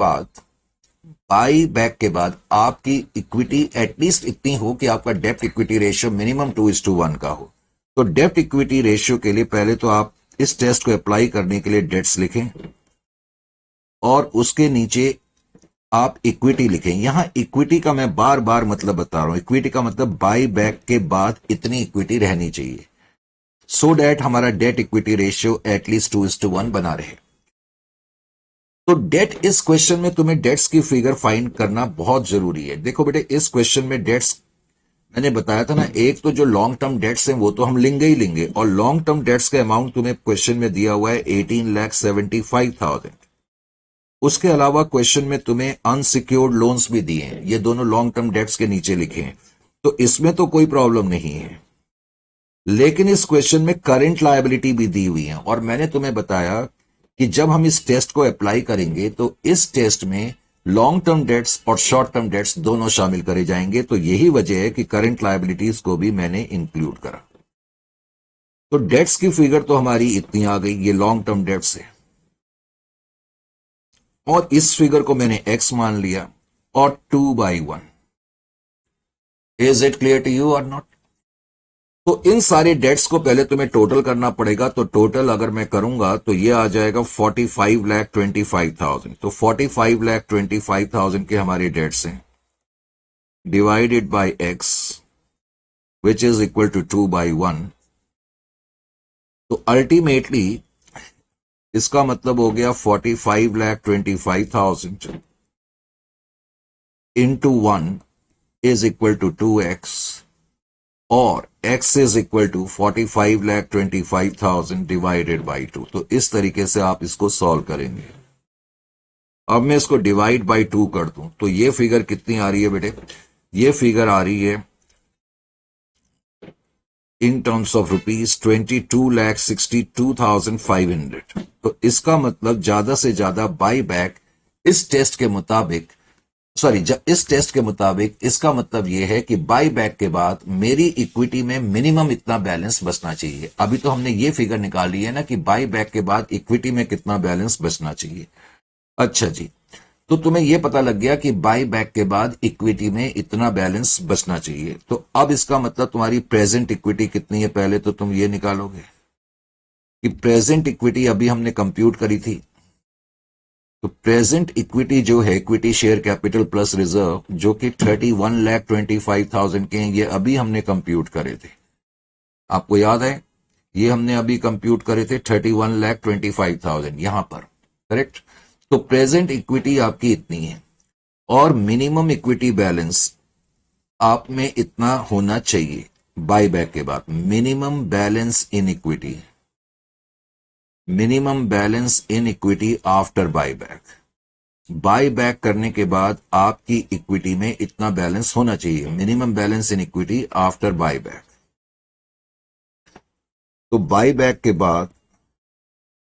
बाद आपकी इक्विटी एटलीस्ट इतनी हो कि आपका डेप्ट इक्विटी रेशियो मिनिमम 2:1 का हो। तो डेप्ट इक्विटी रेशियो के लिए पहले तो आप इस टेस्ट को अप्लाई करने के लिए डेट्स लिखें, और उसके नीचे आप इक्विटी लिखें। यहां इक्विटी का मैं बार बार मतलब बता रहा हूं, इक्विटी का मतलब बाई बैक के बाद इतनी इक्विटी रहनी चाहिए, सो डैट हमारा डेट इक्विटी रेशियो एटलीस्ट 2:1 बना रहे। तो डेट, इस क्वेश्चन में तुम्हें डेट्स की फिगर फाइंड करना बहुत जरूरी है। देखो बेटे, इस क्वेश्चन में डेट्स मैंने बताया था ना, एक तो जो लॉन्ग टर्म डेट्स हैं वो तो हम लेंगे ही लेंगे, और लॉन्ग टर्म डेट्स का अमाउंट तुम्हें क्वेश्चन में दिया हुआ है 18,75,000। उसके अलावा क्वेश्चन में तुम्हें अनसिक्योर्ड लोन्स भी दिए हैं, ये दोनों लॉन्ग टर्म डेट्स के नीचे लिखे हैं, तो इसमें तो कोई प्रॉब्लम नहीं है। लेकिन इस क्वेश्चन में करंट लायबिलिटी भी दी हुई है, और मैंने तुम्हें बताया कि जब हम इस टेस्ट को अप्लाई करेंगे तो इस टेस्ट में लॉन्ग टर्म डेट्स और शॉर्ट टर्म डेट्स दोनों शामिल करे जाएंगे। तो यही वजह है कि करंट लायबिलिटीज को भी मैंने इंक्लूड करा। तो डेट्स की फिगर तो हमारी इतनी आ गई, ये लॉन्ग टर्म डेट्स है, और इस फिगर को मैंने x मान लिया, और 2/1। Is it clear to you और नॉट? तो इन सारे डेट्स को पहले तुम्हें टोटल करना पड़ेगा। तो टोटल अगर मैं करूंगा तो ये आ जाएगा 45,25,000। तो 45,25,000 के हमारे डेट्स हैं, divided by x which is equal to 2/1। तो अल्टीमेटली इसका मतलब हो गया 45,25,000 into 1 is equal to 2x, और x is equal to 45,25,000 divided by 2। तो इस तरीके से आप इसको सॉल्व करेंगे। अब मैं इसको डिवाइड बाई 2 कर दूं तो ये फिगर कितनी आ रही है बेटे? ये फिगर आ रही है इन टर्म्स ऑफ रुपीज 22,62,500। तो इसका मतलब ज्यादा से ज्यादा बाई बैक इस टेस्ट के मुताबिक सॉरी, इस टेस्ट के मुताबिक इसका मतलब यह है कि बाई बैक के बाद मेरी इक्विटी में मिनिमम इतना बैलेंस बचना चाहिए। अभी तो हमने ये फिगर निकाली है ना कि बाई बैक के बाद इक्विटी में कितना बैलेंस बचना चाहिए। अच्छा जी, तो तुम्हें यह पता लग गया कि बाई बैक के बाद इक्विटी में इतना बैलेंस बचना चाहिए। तो अब इसका मतलब तुम्हारी प्रेजेंट इक्विटी कितनी है, पहले तो तुम ये निकालोगे कि प्रेजेंट इक्विटी अभी हमने कंप्यूट करी थी। तो प्रेजेंट इक्विटी जो है, equity share capital plus reserve, जो कि 31,25,000 के हैं, ये अभी हमने कंप्यूट करे थे। आपको याद है, ये हमने अभी कंप्यूट करे थे 31,25,000 यहां पर, करेक्ट। तो प्रेजेंट इक्विटी आपकी इतनी है और मिनिमम इक्विटी बैलेंस आप में इतना होना चाहिए बाय बैक के बाद। Minimum balance in equity, minimum balance in equity after buy back. Buy back करने के बाद आपकी इक्विटी में इतना बैलेंस होना चाहिए, minimum balance in equity after buy back. तो बाय बैक के बाद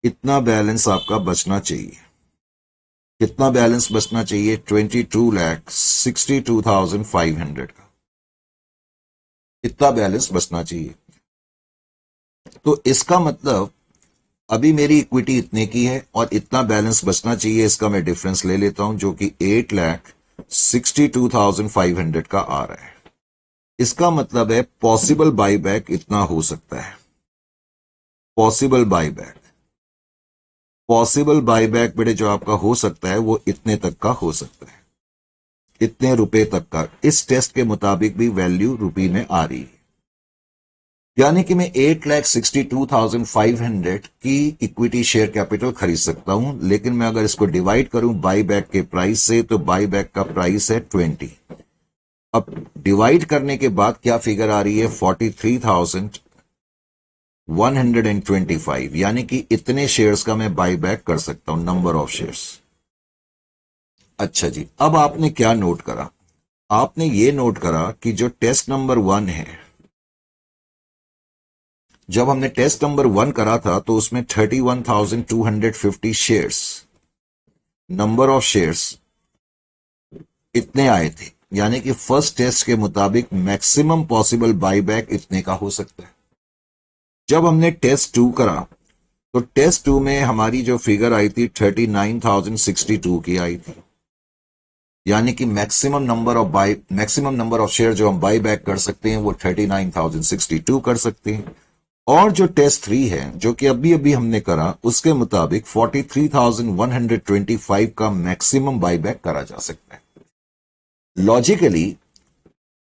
इतना बैलेंस आपका बचना चाहिए। कितना बैलेंस बचना चाहिए? 22,62,500 का इतना बैलेंस बचना चाहिए। तो इसका मतलब अभी मेरी इक्विटी इतने की है और इतना बैलेंस बचना चाहिए, इसका मैं डिफरेंस ले लेता हूं जो कि 8,62,500 का आ रहा है। इसका मतलब है पॉसिबल बाईबैक इतना हो सकता है। पॉसिबल बाईबैक, पॉसिबल बाईबैक बेटे जो आपका हो सकता है वो इतने तक का हो सकता है, इतने रुपए तक का। इस टेस्ट के मुताबिक भी वैल्यू रुपए में आ रही है, यानी कि मैं 8,62,500 की इक्विटी शेयर कैपिटल खरीद सकता हूं। लेकिन मैं अगर इसको डिवाइड करूं बाई बैक के प्राइस से, तो बाई बैक का प्राइस है 20। अब डिवाइड करने के बाद क्या फिगर आ रही है? 43,125, यानी कि इतने शेयर्स का मैं बाई बैक कर सकता हूं, नंबर ऑफ शेयर्स। अच्छा जी, अब आपने क्या नोट करा? आपने ये नोट करा कि जो टेस्ट नंबर 1 है, जब हमने टेस्ट नंबर 1 करा था तो उसमें 31,250 शेयर्स, नंबर ऑफ शेयर्स इतने आए थे, यानी कि फर्स्ट टेस्ट के मुताबिक मैक्सिमम पॉसिबल बाईबैक इतने का हो सकता है। जब हमने टेस्ट 2 करा तो टेस्ट 2 में हमारी जो फिगर आई थी 39,062 की आई थी, यानी कि मैक्सिमम नंबर ऑफ शेयर जो हम बाई बैक कर सकते हैं वो 39,062 कर सकते हैं। और जो टेस्ट 3 है जो कि अभी अभी हमने करा, उसके मुताबिक 43,125 का मैक्सिमम बाईबैक करा जा सकता है। लॉजिकली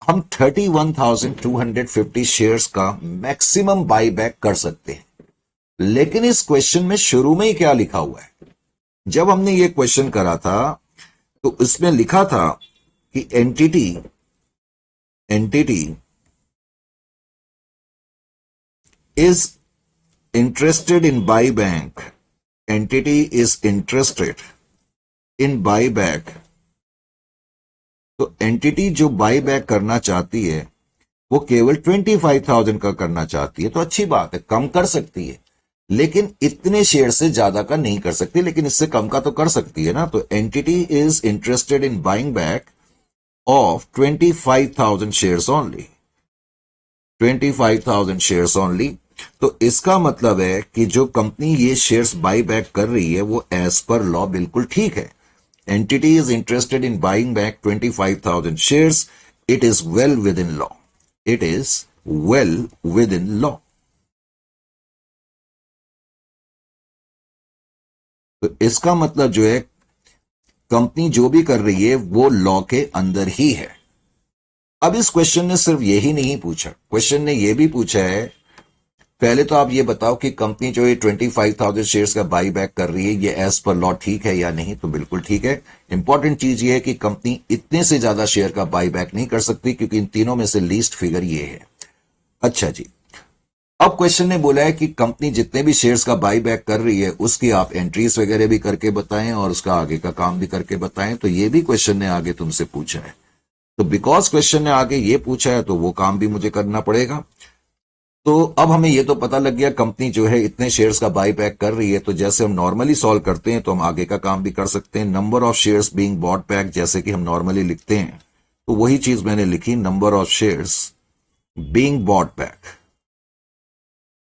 हम 31,250 शेयर्स का मैक्सिमम बाईबैक कर सकते हैं। लेकिन इस क्वेश्चन में शुरू में ही क्या लिखा हुआ है? जब हमने ये क्वेश्चन करा था तो इसमें लिखा था कि entity is interested in buyback, entity is interested in buyback। तो एंटिटी जो बाईबैक करना चाहती है वो केवल 25,000 का करना चाहती है, तो अच्छी बात है, कम कर सकती है, लेकिन इतने शेयर से ज्यादा का नहीं कर सकती, लेकिन इससे कम का तो कर सकती है ना। तो entity is interested in buying back of 25,000 shares only, 25,000 shares only. तो इसका मतलब है कि जो कंपनी ये शेयर्स बाई बैक कर रही है वो एज पर लॉ बिल्कुल ठीक है। Entity is interested in buying back 25,000 shares, it is well with in law, it is well with in law. तो इसका मतलब जो है कंपनी जो भी कर रही है वो लॉ के अंदर ही है। अब इस क्वेश्चन ने सिर्फ यही नहीं पूछा, क्वेश्चन ने यह भी पूछा है, पहले तो आप ये बताओ कि कंपनी जो ये 25,000 शेयर्स का बाई बैक कर रही है ये एज पर लॉ ठीक है या नहीं? तो बिल्कुल ठीक है। इंपॉर्टेंट चीज ये है कि कंपनी इतने से ज्यादा शेयर का बाई बैक नहीं कर सकती, क्योंकि इन तीनों में से लीस्ट फिगर ये है। अच्छा जी, अब क्वेश्चन ने बोला है कि कंपनी जितने भी शेयर्स का बाई बैक कर रही है उसकी आप एंट्रीज वगैरह भी करके बताएं और उसका आगे का काम भी करके बताएं। तो ये भी क्वेश्चन ने आगे तुमसे पूछा है, तो बिकॉज क्वेश्चन ने आगे ये पूछा है तो वो काम भी मुझे करना पड़ेगा। तो अब हमें ये तो पता लग गया कंपनी जो है इतने शेयर्स का बाई बैक कर रही है, तो जैसे हम नॉर्मली सॉल्व करते हैं तो हम आगे का काम भी कर सकते हैं। Number of shares being bought back, जैसे कि हम नॉर्मली लिखते हैं, तो वही चीज मैंने लिखी, number of shares being bought back,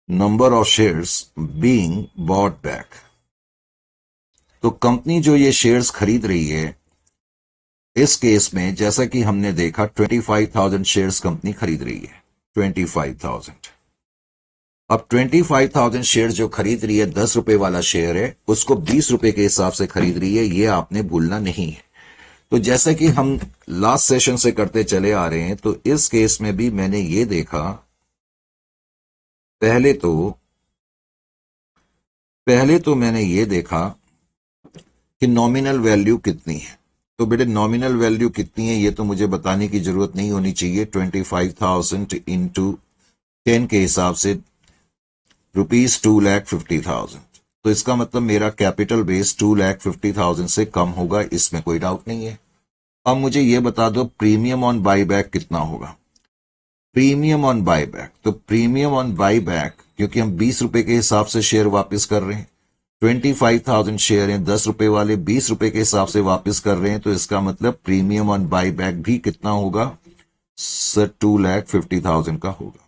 number of shares being bought back. तो कंपनी जो ये शेयर्स खरीद रही है, इस केस में जैसा कि हमने देखा 25,000 शेयर्स कंपनी खरीद रही है, 25,000। अब 25,000 शेयर जो खरीद रही है, 10 रुपए वाला शेयर है, उसको 20 रुपए के हिसाब से खरीद रही है, ये आपने भूलना नहीं है। तो जैसा कि हम लास्ट सेशन से करते चले आ रहे हैं, तो इस केस में भी मैंने ये देखा, पहले तो मैंने ये देखा कि नॉमिनल वैल्यू कितनी है। तो बेटे नॉमिनल वैल्यू कितनी है ये तो मुझे बताने की जरूरत नहीं होनी चाहिए। 25,000 इंटू 10 के हिसाब से ₹2,50,000। तो इसका मतलब मेरा कैपिटल बेस 2,50,000 से कम होगा, इसमें कोई डाउट नहीं है। अब मुझे ये बता दो प्रीमियम ऑन बाई बैक कितना होगा। प्रीमियम ऑन बाई बैक, तो प्रीमियम ऑन बाई बैक, क्योंकि हम 20 रुपए के हिसाब से शेयर वापस कर रहे हैं, 25,000 शेयर हैं, 10 रुपए वाले 20 रुपए के हिसाब से वापस कर रहे हैं, तो इसका मतलब प्रीमियम ऑन बाई बैक भी कितना होगा सर, 2,50,000 का होगा।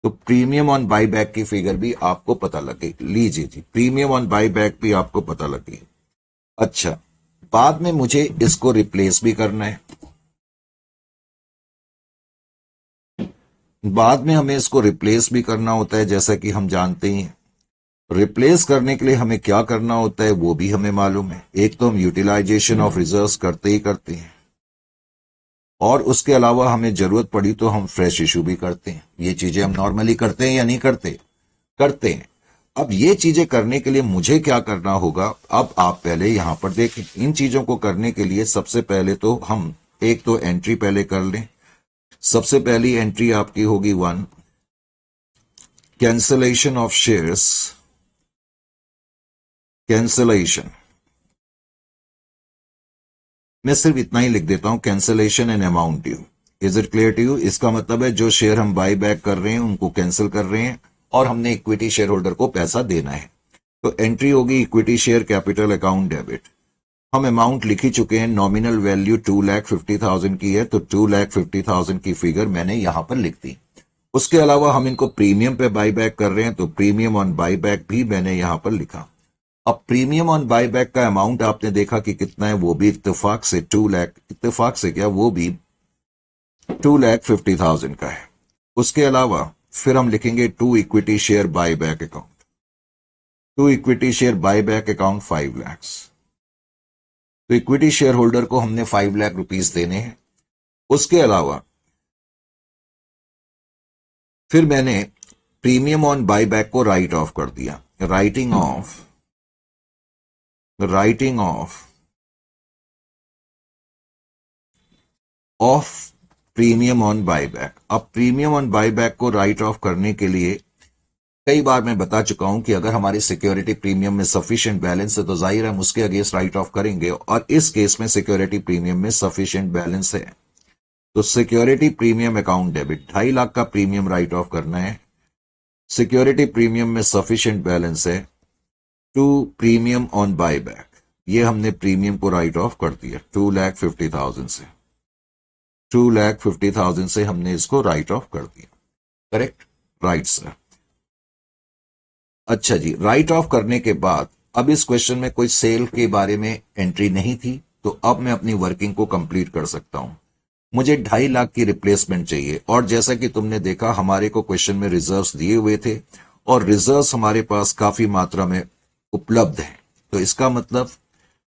तो प्रीमियम ऑन बाई बैक की फिगर भी आपको पता लगे, लीजिए जी, प्रीमियम ऑन बाई बैक भी आपको पता लगे। अच्छा, बाद में मुझे इसको रिप्लेस भी करना है, बाद में हमें इसको रिप्लेस भी करना होता है, जैसा कि हम जानते हैं। रिप्लेस करने के लिए हमें क्या करना होता है वो भी हमें मालूम है। एक तो हम यूटिलाइजेशन ऑफ रिजर्व्स करते ही करते हैं, और उसके अलावा हमें जरूरत पड़ी तो हम फ्रेश इशू भी करते हैं। ये चीजें हम नॉर्मली करते हैं या नहीं करते? करते हैं। अब ये चीजें करने के लिए मुझे क्या करना होगा, अब आप पहले यहां पर देखें। इन चीजों को करने के लिए सबसे पहले तो हम एक तो एंट्री पहले कर लें। सबसे पहली एंट्री आपकी होगी 1, कैंसलेशन ऑफ शेयर्स, कैंसलेशन। मैं सिर्फ इतना ही लिख देता हूं, cancellation and amount due. Is it clear to you? इसका मतलब है जो शेयर हम बाई बैक कर रहे हैं उनको कैंसिल कर रहे हैं, और हमने इक्विटी शेयर होल्डर को पैसा देना है। तो एंट्री होगी equity share capital account debit. हम अमाउंट लिख ही चुके हैं, नॉमिनल वैल्यू 2,50,000 की है, तो 2,50,000 की फिगर मैंने यहां पर लिख दी। उसके अलावा हम इनको प्रीमियम पे बाई बैक कर रहे हैं, तो प्रीमियम ऑन बाई बैक भी मैंने यहां पर लिखा। अब प्रीमियम ऑन बाई बैक का अमाउंट आपने देखा कि कितना है, वो भी इत्तेफाक से 2 लाख, इत्तेफाक से क्या, वो भी 2,50,000 का है। उसके अलावा फिर हम लिखेंगे 2 equity share by bank account, 2 equity share by bank account 5 lakh. तो इक्विटी शेयर होल्डर को हमने 5 लाख रुपीस देने हैं। उसके अलावा फिर मैंने प्रीमियम ऑन बाई बैक को राइट ऑफ कर दिया, writing of premium on buy back. अब प्रीमियम ऑन बाई बैक को राइट ऑफ करने के लिए कई बार मैं बता चुका हूं कि अगर हमारी सिक्योरिटी प्रीमियम में सफिशिएंट बैलेंस है तो जाहिर है हम उसके अगेंस्ट राइट ऑफ करेंगे, और इस केस में सिक्योरिटी प्रीमियम में सफिशिएंट बैलेंस है, तो security premium account debit 2.5 lakh का प्रीमियम राइट ऑफ करना है। सिक्योरिटी प्रीमियम में सफिशिएंट बैलेंस है, to premium on buy back, ये हमने प्रीमियम को राइट ऑफ कर दिया 2,50,000 से, 2,50,000 से हमने इसको राइट ऑफ कर दिया। करेक्ट? Right sir. अच्छा जी, राइट ऑफ करने के बाद अब इस क्वेश्चन में कोई सेल के बारे में एंट्री नहीं थी, तो अब मैं अपनी वर्किंग को कंप्लीट कर सकता हूं। मुझे 2.5 लाख की रिप्लेसमेंट चाहिए, और जैसा कि तुमने देखा हमारे को क्वेश्चन में रिजर्व्स दिए हुए थे, और रिजर्व्स हमारे पास काफी मात्रा में उपलब्ध है। तो इसका मतलब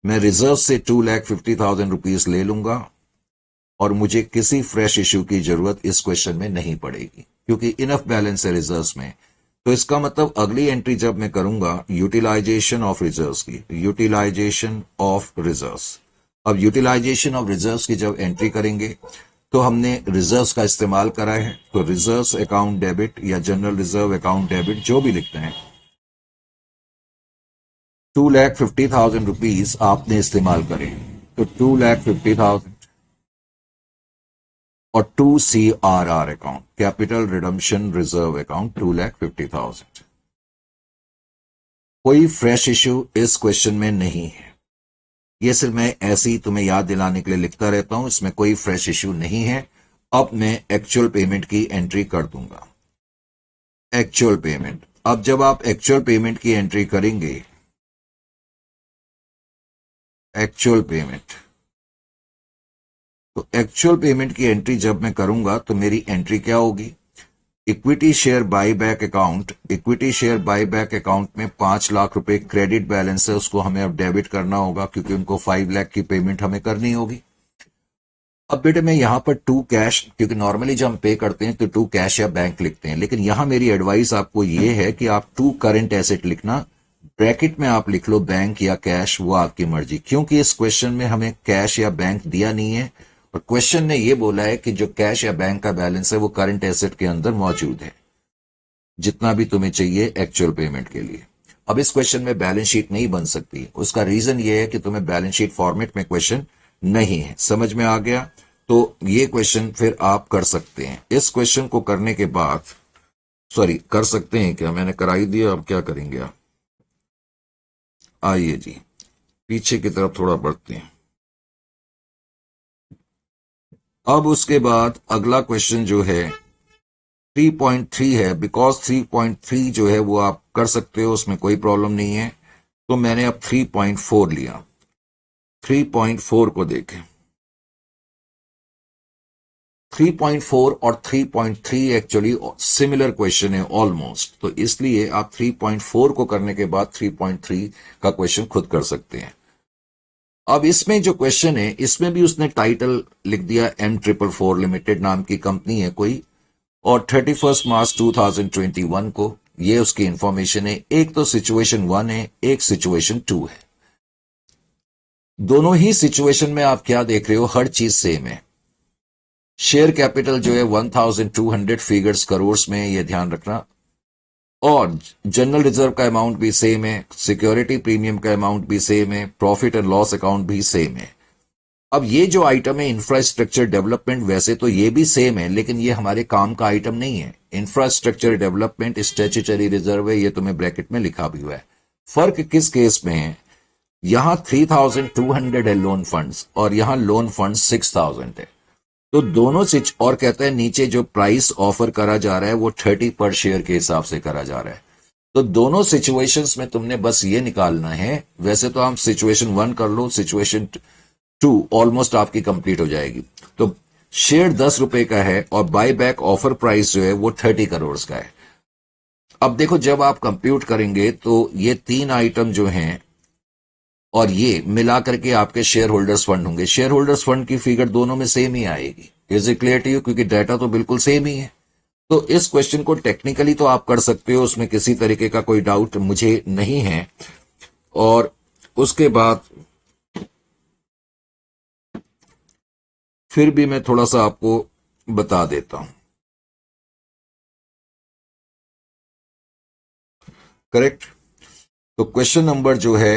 मैं रिजर्व से 2,50,000 रुपीज ले लूंगा, और मुझे किसी फ्रेश इश्यू की जरूरत इस क्वेश्चन में नहीं पड़ेगी, क्योंकि इनफ बैलेंस है रिजर्व्स में। तो इसका मतलब अगली एंट्री जब मैं करूंगा यूटिलाइजेशन ऑफ रिजर्व्स की, यूटिलाइजेशन ऑफ रिजर्व्स। अब यूटिलाइजेशन ऑफ रिजर्व्स की जब एंट्री करेंगे तो हमने रिजर्व्स का इस्तेमाल करा है, तो रिजर्व्स अकाउंट डेबिट या जनरल रिजर्व अकाउंट डेबिट जो भी लिखते हैं, 2,50,000 रुपीज आपने इस्तेमाल करे, तो 2,50,000, और 2 CRR account, capital redemption reserve account 2,50,000। कोई फ्रेश इश्यू इस क्वेश्चन में नहीं है। ये सिर्फ मैं ऐसे ही तुम्हें याद दिलाने के लिए लिखता रहता हूं, इसमें कोई फ्रेश इश्यू नहीं है। अब मैं एक्चुअल पेमेंट की एंट्री कर दूंगा। एक्चुअल पेमेंट, अब जब आप एक्चुअल पेमेंट की एंट्री करेंगे, एक्चुअल पेमेंट, तो एक्चुअल पेमेंट की एंट्री जब मैं करूंगा तो मेरी एंट्री क्या होगी? Equity share buyback account, equity share buyback account में 5 लाख रुपए क्रेडिट बैलेंस है, उसको हमें अब डेबिट करना होगा क्योंकि उनको 5 लाख की पेमेंट हमें करनी होगी। अब बेटे मैं यहां पर 2 कैश, क्योंकि नॉर्मली जब हम पे करते हैं तो 2 कैश या बैंक लिखते हैं, लेकिन यहां मेरी एडवाइस आपको ये है कि आप 2 करंट एसेट लिखना, ब्रैकेट में आप लिख लो बैंक या कैश, वो आपकी मर्जी, क्योंकि इस क्वेश्चन में हमें कैश या बैंक दिया नहीं है और क्वेश्चन ने ये बोला है कि जो कैश या बैंक का बैलेंस है वो करंट एसेट के अंदर मौजूद है, जितना भी तुम्हें चाहिए एक्चुअल पेमेंट के लिए। अब इस क्वेश्चन में बैलेंस शीट नहीं बन सकती, उसका रीजन ये है कि तुम्हें बैलेंस शीट फॉर्मेट में क्वेश्चन नहीं है। समझ में आ गया? तो ये क्वेश्चन फिर आप कर सकते हैं। इस क्वेश्चन को करने के बाद, सॉरी कर सकते हैं क्या, मैंने करा ही दिया, अब क्या करेंगे आप? आइए जी पीछे की तरफ थोड़ा बढ़ते हैं। अब उसके बाद अगला क्वेश्चन जो है 3.3 है, बिकॉज 3.3 जो है वो आप कर सकते हो, उसमें कोई प्रॉब्लम नहीं है। तो मैंने अब 3.4 लिया। 3.4 को देखें, 3.4 और 3.3 एक्चुअली सिमिलर क्वेश्चन है ऑलमोस्ट, तो इसलिए आप 3.4 को करने के बाद 3.3 का क्वेश्चन खुद कर सकते हैं। अब इसमें जो क्वेश्चन है, इसमें भी उसने टाइटल लिख दिया M444 लिमिटेड नाम की कंपनी है कोई, और 31 मार्च 2021 को, ये उसकी इंफॉर्मेशन है। एक तो सिचुएशन 1 है, एक सिचुएशन 2 है। दोनों ही सिचुएशन में आप क्या देख रहे हो, हर चीज सेम है। शेयर कैपिटल जो है 1200 फिगर्स करोड़ में, ये ध्यान रखना, और जनरल रिजर्व का अमाउंट भी सेम है, सिक्योरिटी प्रीमियम का अमाउंट भी सेम है, प्रॉफिट एंड लॉस अकाउंट भी सेम है। अब ये जो आइटम है इंफ्रास्ट्रक्चर डेवलपमेंट, वैसे तो ये भी सेम है, लेकिन ये हमारे काम का आइटम नहीं है। इंफ्रास्ट्रक्चर डेवलपमेंट स्टैट्यूटरी रिजर्व है, ये तुम्हें ब्रैकेट में लिखा भी हुआ है। फर्क किस केस में है, यहां 3,200 है लोन फंड्स और यहां लोन फंड्स 6,000 है। तो दोनों स्विच, और कहते हैं नीचे जो प्राइस ऑफर करा जा रहा है वो 30 पर शेयर के हिसाब से करा जा रहा है। तो दोनों सिचुएशंस में तुमने बस ये निकालना है। वैसे तो हम सिचुएशन 1 कर लो, सिचुएशन 2 ऑलमोस्ट आपकी कंप्लीट हो जाएगी। तो शेयर 10 रुपए का है और बाय बैक ऑफर प्राइस जो है वो 30 करोड़ का है। अब देखो जब आप कंप्यूट करेंगे तो ये 3 आइटम जो हैं और ये मिला करके आपके शेयर होल्डर्स फंड होंगे। शेयर होल्डर्स फंड की फिगर दोनों में सेम ही आएगी। Is it clear to you? क्योंकि डाटा तो बिल्कुल सेम ही है। तो इस क्वेश्चन को टेक्निकली तो आप कर सकते हो, उसमें किसी तरीके का कोई डाउट मुझे नहीं है। और उसके बाद फिर भी मैं थोड़ा सा आपको बता देता हूं। करेक्ट? तो क्वेश्चन नंबर जो है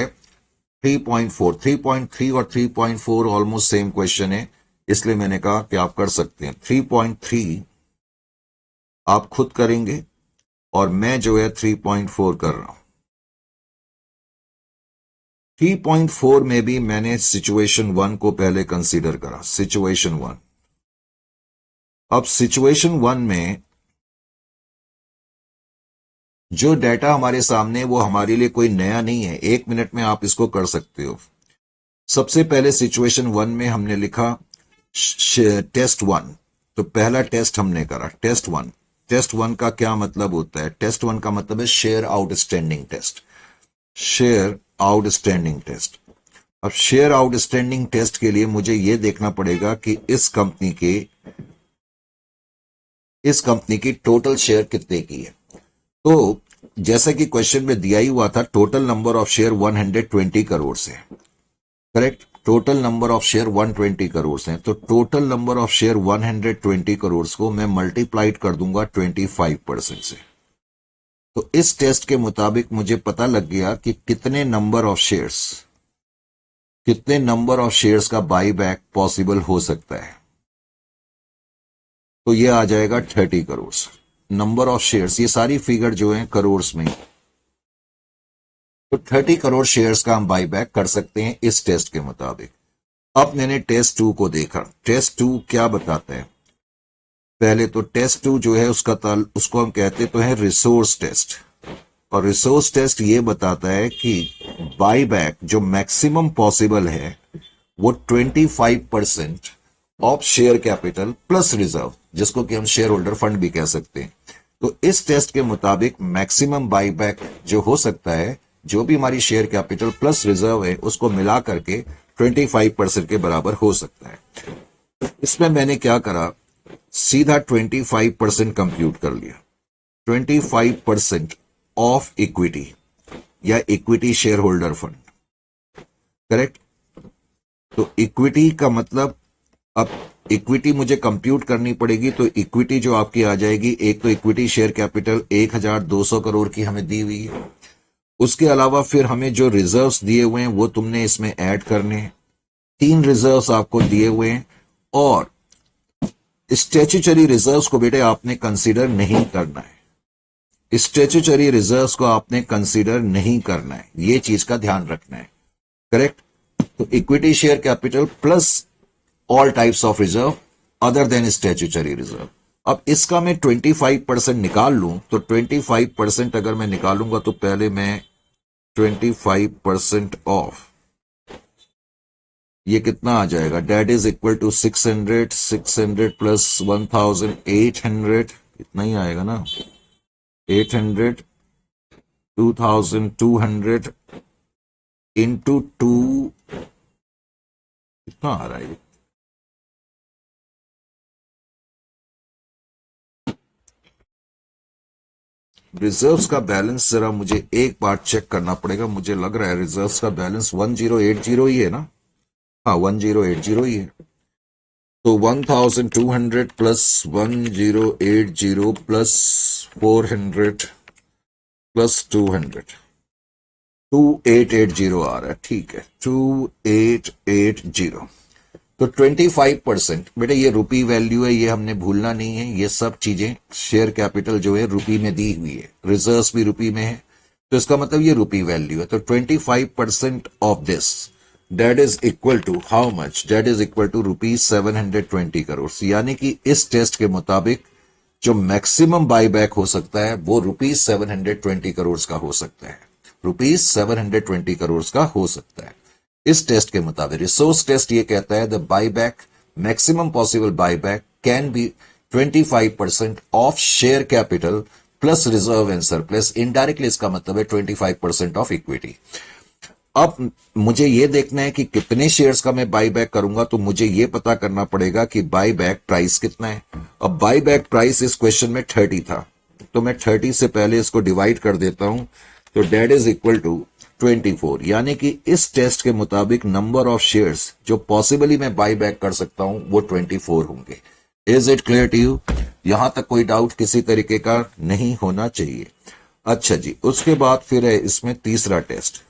3.4, 3.3 और 3.4 ऑलमोस्ट सेम क्वेश्चन है, इसलिए मैंने कहा कि आप कर सकते हैं। 3.3 आप खुद करेंगे और मैं जो है 3.4 कर रहा हूं। 3.4 में भी मैंने सिचुएशन 1 को पहले कंसीडर करा, सिचुएशन 1। अब सिचुएशन 1 में जो डाटा हमारे सामने वो हमारे लिए कोई नया नहीं है, 1 मिनट में आप इसको कर सकते हो। सबसे पहले सिचुएशन 1 में हमने लिखा टेस्ट 1, तो पहला टेस्ट हमने करा टेस्ट 1। टेस्ट 1 का क्या मतलब होता है? टेस्ट 1 का मतलब है share outstanding test. Share outstanding test. अब शेयर आउटस्टैंडिंग टेस्ट के लिए मुझे यह देखना पड़ेगा कि इस कंपनी की टोटल शेयर कितने की है। तो जैसा कि क्वेश्चन में दिया ही हुआ था, total number of share 120 crore से, correct? Total number of share 120 crore हैं। तो total number of share 120 crore को मैं मल्टीप्लाइड कर दूंगा 25% से। तो इस टेस्ट के मुताबिक मुझे पता लग गया कि कितने नंबर ऑफ शेयर्स का बाई बैक पॉसिबल हो सकता है। तो ये आ जाएगा 30 करोड़। नंबर ऑफ शेयर्स, ये सारी फिगर जो है करोड़ में, तो 30 करोड़ शेयर्स का हम बाई बैक कर सकते हैं इस टेस्ट के मुताबिक। अब मैंने टेस्ट 2 को देखा। टेस्ट 2 क्या बताता है? पहले तो टेस्ट 2 जो है उसको हम कहते तो है रिसोर्स टेस्ट, और रिसोर्स टेस्ट ये बताता है कि बाई बैक जो मैक्सिमम पॉसिबल है वो 25% of share capital plus reserve, जिसको कि हम शेयर होल्डर फंड भी कह सकते हैं। तो इस टेस्ट के मुताबिक मैक्सिमम बाई बैक जो हो सकता है, जो भी हमारी शेयर कैपिटल प्लस रिजर्व है उसको मिला करके 25% के बराबर हो सकता है। इसमें मैंने क्या करा, सीधा 25% कंप्यूट कर लिया। 25% ऑफ इक्विटी या equity share holder fund, correct. तो इक्विटी का मतलब, अब इक्विटी मुझे कंप्यूट करनी पड़ेगी, तो इक्विटी जो आपकी आ जाएगी, एक तो इक्विटी शेयर कैपिटल 1200 करोड़ की हमें दी हुई है, उसके अलावा फिर हमें जो रिजर्व्स दिए हुए हैं वो तुमने इसमें ऐड करने हैं। 3 रिजर्व्स आपको दिए हुए हैं, और स्टैट्यूटरी रिजर्व्स को बेटे आपने कंसीडर नहीं करना है। स्टैट्यूटरी रिजर्व्स को आपने कंसीडर नहीं करना है, ये चीज का ध्यान रखना है, करेक्ट। तो equity share capital plus all types of reserve other than statutory reserve. अब इसका मैं 25% निकाल लूं, तो 25% अगर मैं निकालूंगा तो पहले मैं 25% ऑफ, ये कितना आ जाएगा, debt is equal to 600 plus 1800, इतना ही आएगा ना, 800, 2200 इंटू 2, कितना आ रहा है? रिजर्व्स का बैलेंस जरा मुझे एक बार चेक करना पड़ेगा। मुझे लग रहा है रिजर्व्स का बैलेंस 1080 ही है ना। हाँ, 1080 ही है। तो 1200 प्लस 1080 प्लस 400 प्लस 200, 2880 आ रहा है। ठीक है, 2880। तो 25% बेटा ये रुपी वैल्यू है, ये हमने भूलना नहीं है। ये सब चीजें शेयर कैपिटल जो है रुपी में दी हुई है, रिजर्व्स भी रुपी में है, तो इसका मतलब ये रुपी वैल्यू है। तो 25% of this that is equal to how much, that is equal to rupees 720 crore. यानी कि इस टेस्ट के मुताबिक जो मैक्सिमम बाईबैक हो सकता है वो रुपीज 720 करोड़ का हो सकता है, रुपीज 720 करोड़ का हो सकता है इस टेस्ट के मुताबिक। रिसोर्स टेस्ट ये कहता है the buyback, maximum possible buyback can be 25% of share capital plus reserve and surplus. Indirectly इसका मतलब है 25% ऑफ इक्विटी। अब मुझे यह देखना है कि कितने शेयर्स का मैं बाईबैक करूंगा, तो मुझे यह पता करना पड़ेगा कि बाईबैक प्राइस कितना है। अब बाईबैक प्राइस इस क्वेश्चन में 30 था, तो मैं 30 से पहले इसको डिवाइड कर देता हूं, तो डेट इज इक्वल टू 24। यानी कि इस टेस्ट के मुताबिक नंबर ऑफ शेयर्स जो पॉसिबली मैं बाई बैक कर सकता हूं वो 24 होंगे। Is it clear to you? यहां तक कोई डाउट किसी तरीके का नहीं होना चाहिए। अच्छा जी, उसके बाद फिर है इसमें तीसरा टेस्ट,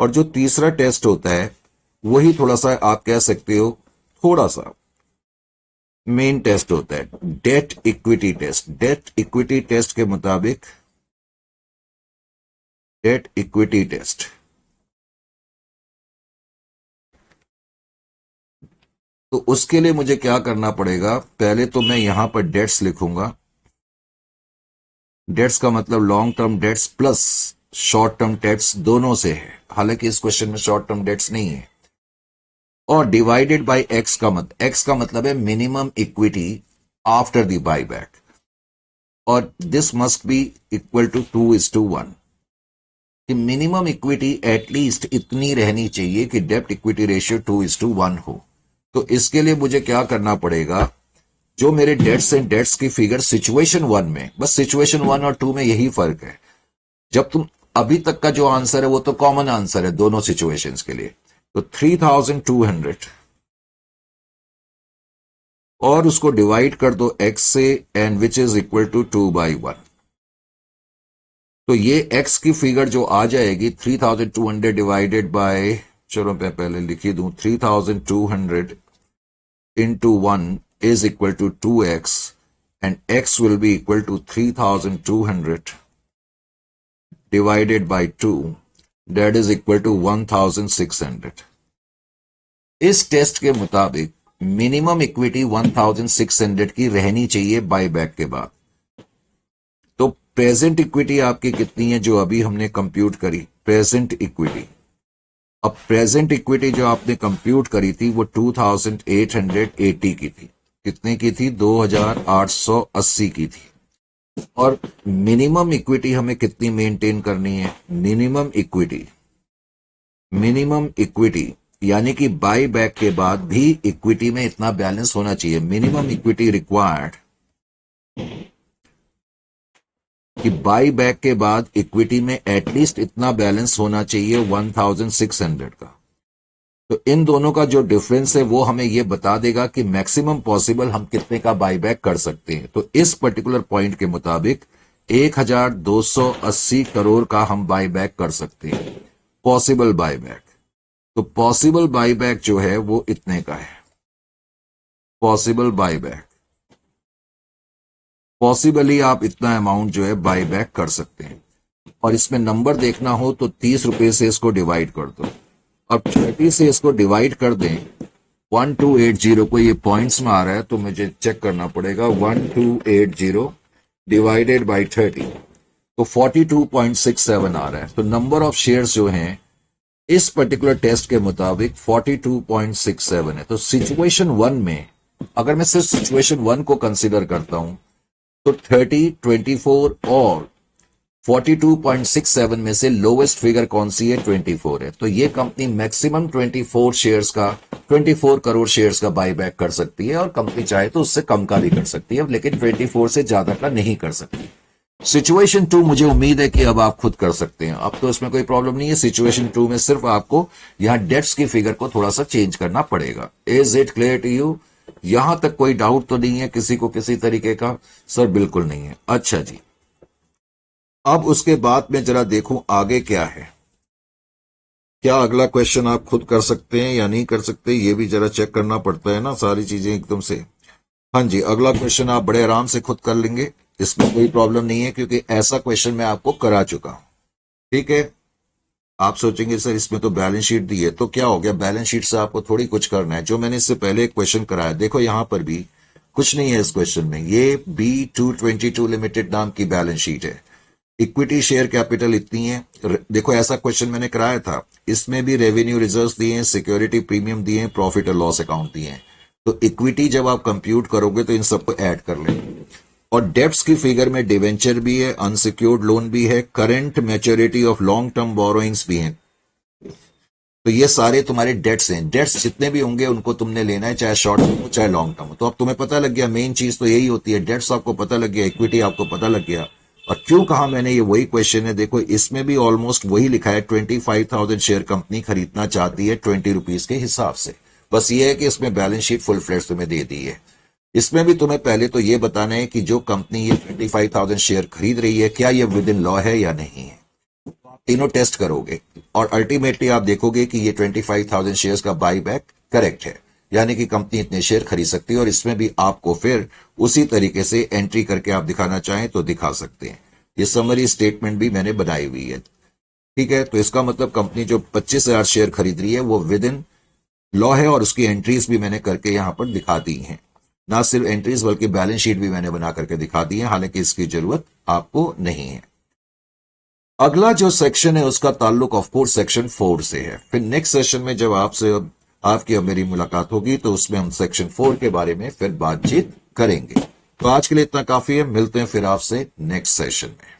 और जो तीसरा टेस्ट होता है वही थोड़ा सा आप कह सकते हो थोड़ा सा मेन टेस्ट होता है, debt equity test. Debt equity test के मुताबिक डेट इक्विटी टेस्ट, तो उसके लिए मुझे क्या करना पड़ेगा, पहले तो मैं यहां पर डेट्स लिखूंगा। डेट्स का मतलब long term debts plus short term debts दोनों से है, हालांकि इस क्वेश्चन में शॉर्ट टर्म डेट्स नहीं है। और डिवाइडेड बाय एक्स का मतलब है minimum equity after the buyback, और this must be equal to 2:1 कि मिनिमम इक्विटी एटलीस्ट इतनी रहनी चाहिए कि डेप्ट इक्विटी रेशियो 2:1 हो। तो इसके लिए मुझे क्या करना पड़ेगा, जो मेरे डेट्स एंड डेट्स की फिगर सिचुएशन 1 में, बस सिचुएशन 1 और 2 में यही फर्क है। जब तुम अभी तक का जो आंसर है वो तो कॉमन आंसर है दोनों सिचुएशंस के लिए। तो 3200 और उसको डिवाइड कर दो x से, and which is equal to 2/1। तो ये x की फिगर जो आ जाएगी 3200 डिवाइडेड बाय, चलो मैं पहले लिखी दूं, 3200 into 1 is equal to 2x and x will be equal to 3200 divided by 2, that is equal to 1600. इस टेस्ट के मुताबिक मिनिमम इक्विटी 1600 की रहनी चाहिए बायबैक के बाद। तो प्रेजेंट इक्विटी आपकी कितनी है जो अभी हमने कंप्यूट करी, प्रेजेंट इक्विटी। अब प्रेजेंट इक्विटी जो आपने कंप्यूट करी थी वो 2880 की थी। कितने की थी? 2880 की थी। और मिनिमम इक्विटी हमें कितनी मेंटेन करनी है? मिनिमम इक्विटी यानी कि बाई बैक के बाद भी इक्विटी में इतना बैलेंस होना चाहिए। मिनिमम इक्विटी रिक्वायर्ड कि बाई बैक के बाद इक्विटी में एटलीस्ट इतना बैलेंस होना चाहिए 1600 का। तो इन दोनों का जो डिफरेंस है वो हमें ये बता देगा कि मैक्सिमम पॉसिबल हम कितने का बाई बैक कर सकते हैं। तो इस पर्टिकुलर पॉइंट के मुताबिक 1280 करोड़ का हम बाई बैक कर सकते हैं, पॉसिबल बाई बैक। तो पॉसिबल बाई बैक जो है वो इतने का है। पॉसिबल बाई बैक, पॉसिबली आप इतना अमाउंट जो है बाई बैक कर सकते हैं। और इसमें नंबर देखना हो तो 30 रुपए से इसको डिवाइड कर दो। अब 30 से इसको डिवाइड कर दें 1280 को, ये पॉइंट्स में आ रहा है तो मुझे चेक करना पड़ेगा। 1280 डिवाइडेड बाई 30 तो 42.67 आ रहा है। तो नंबर ऑफ शेयर्स जो हैं इस पर्टिकुलर टेस्ट के मुताबिक 42.67 है। तो सिचुएशन 1 में अगर मैं सिर्फ सिचुएशन 1 को कंसीडर करता हूं तो 30, 24 और 42.67 में से लोवेस्ट फिगर कौन सी है? 24 है। तो ये कंपनी मैक्सिमम 24 करोड़ शेयर्स का बाईबैक कर सकती है और कंपनी चाहे तो उससे कम का भी कर सकती है, लेकिन 24 से ज्यादा का नहीं कर सकती। सिचुएशन 2 मुझे उम्मीद है कि अब आप खुद कर सकते हैं। अब तो इसमें कोई प्रॉब्लम नहीं है। सिचुएशन 2 में सिर्फ आपको यहां डेट्स की फिगर को थोड़ा सा चेंज करना पड़ेगा। Is it clear to you? यहां तक कोई डाउट तो नहीं है किसी को किसी तरीके का? सर बिल्कुल नहीं है। अच्छा जी, अब उसके बाद में जरा देखूं आगे क्या है। क्या अगला क्वेश्चन आप खुद कर सकते हैं या नहीं कर सकते, ये भी जरा चेक करना पड़ता है ना, सारी चीजें एकदम से। हाँ जी, अगला क्वेश्चन आप बड़े आराम से खुद कर लेंगे, इसमें कोई प्रॉब्लम नहीं है क्योंकि ऐसा क्वेश्चन मैं आपको करा चुका हूं। ठीक है, आप सोचेंगे सर इसमें तो बैलेंस शीट दी है, तो क्या हो गया? बैलेंस शीट से आपको थोड़ी कुछ करना है। जो मैंने इससे पहले एक क्वेश्चन कराया, देखो यहां पर भी कुछ नहीं है इस क्वेश्चन में। ये B222 लिमिटेड नाम की बैलेंस शीट है। इक्विटी शेयर कैपिटल इतनी है। देखो ऐसा क्वेश्चन मैंने कराया था, इसमें भी रेवेन्यू रिजर्व्स दिए हैं, सिक्योरिटी प्रीमियम दिए हैं, प्रॉफिट और लॉस अकाउंट दिए हैं। तो इक्विटी जब आप कंप्यूट करोगे तो इन सबको ऐड कर लेंगे। और डेब्ट्स की फिगर में डिवेंचर भी है, अनसिक्योर्ड लोन भी है, current maturity of long term borrowings भी हैं। तो ये सारे तुम्हारे डेट्स हैं। डेट्स जितने भी होंगे उनको तुमने लेना है, चाहे शॉर्ट टर्म हो चाहे लॉन्ग टर्म हो। तो अब तुम्हें पता लग गया, मेन चीज तो यही होती है। डेट्स आपको पता लग गया, इक्विटी आपको पता लग गया। और क्यों कहा मैंने, ये वही क्वेश्चन है। देखो इसमें भी ऑलमोस्ट वही लिखा है, 25,000 शेयर कंपनी खरीदना चाहती है 20 रुपीज के हिसाब से। बस ये है कि इसमें बैलेंस शीट फुल फ्लेश तुम्हें दे दी है। इसमें भी तुम्हें पहले तो ये बताना है कि जो कंपनी ये 25,000 शेयर खरीद रही है, क्या ये विद इन लॉ है या नहीं है। आप तीनों टेस्ट करोगे और अल्टीमेटली आप देखोगे कि ये 25,000 शेयर्स का बाई बैक करेक्ट है, यानी कि कंपनी इतने शेयर खरीद सकती है। और इसमें भी आपको फिर उसी तरीके से एंट्री करके आप दिखाना चाहें तो दिखा सकते हैं। ये समरी स्टेटमेंट भी मैंने बनाई हुई है। ठीक है, तो इसका मतलब कंपनी जो 25,000 शेयर खरीद रही है वो विद इन लॉ है और उसकी एंट्रीज भी मैंने करके यहां पर दिखा दी हैं। ना सिर्फ एंट्रीज बल्कि बैलेंस शीट भी मैंने बना करके दिखा दी है, हालांकि इसकी जरूरत आपको नहीं है। अगला जो सेक्शन है उसका ताल्लुक ऑफ कोर्स सेक्शन 4 से है। फिर नेक्स्ट सेशन में जब आपकी और मेरी मुलाकात होगी तो उसमें हम सेक्शन 4 के बारे में फिर बातचीत करेंगे। तो आज के लिए इतना काफी है, मिलते हैं फिर आपसे नेक्स्ट सेशन में।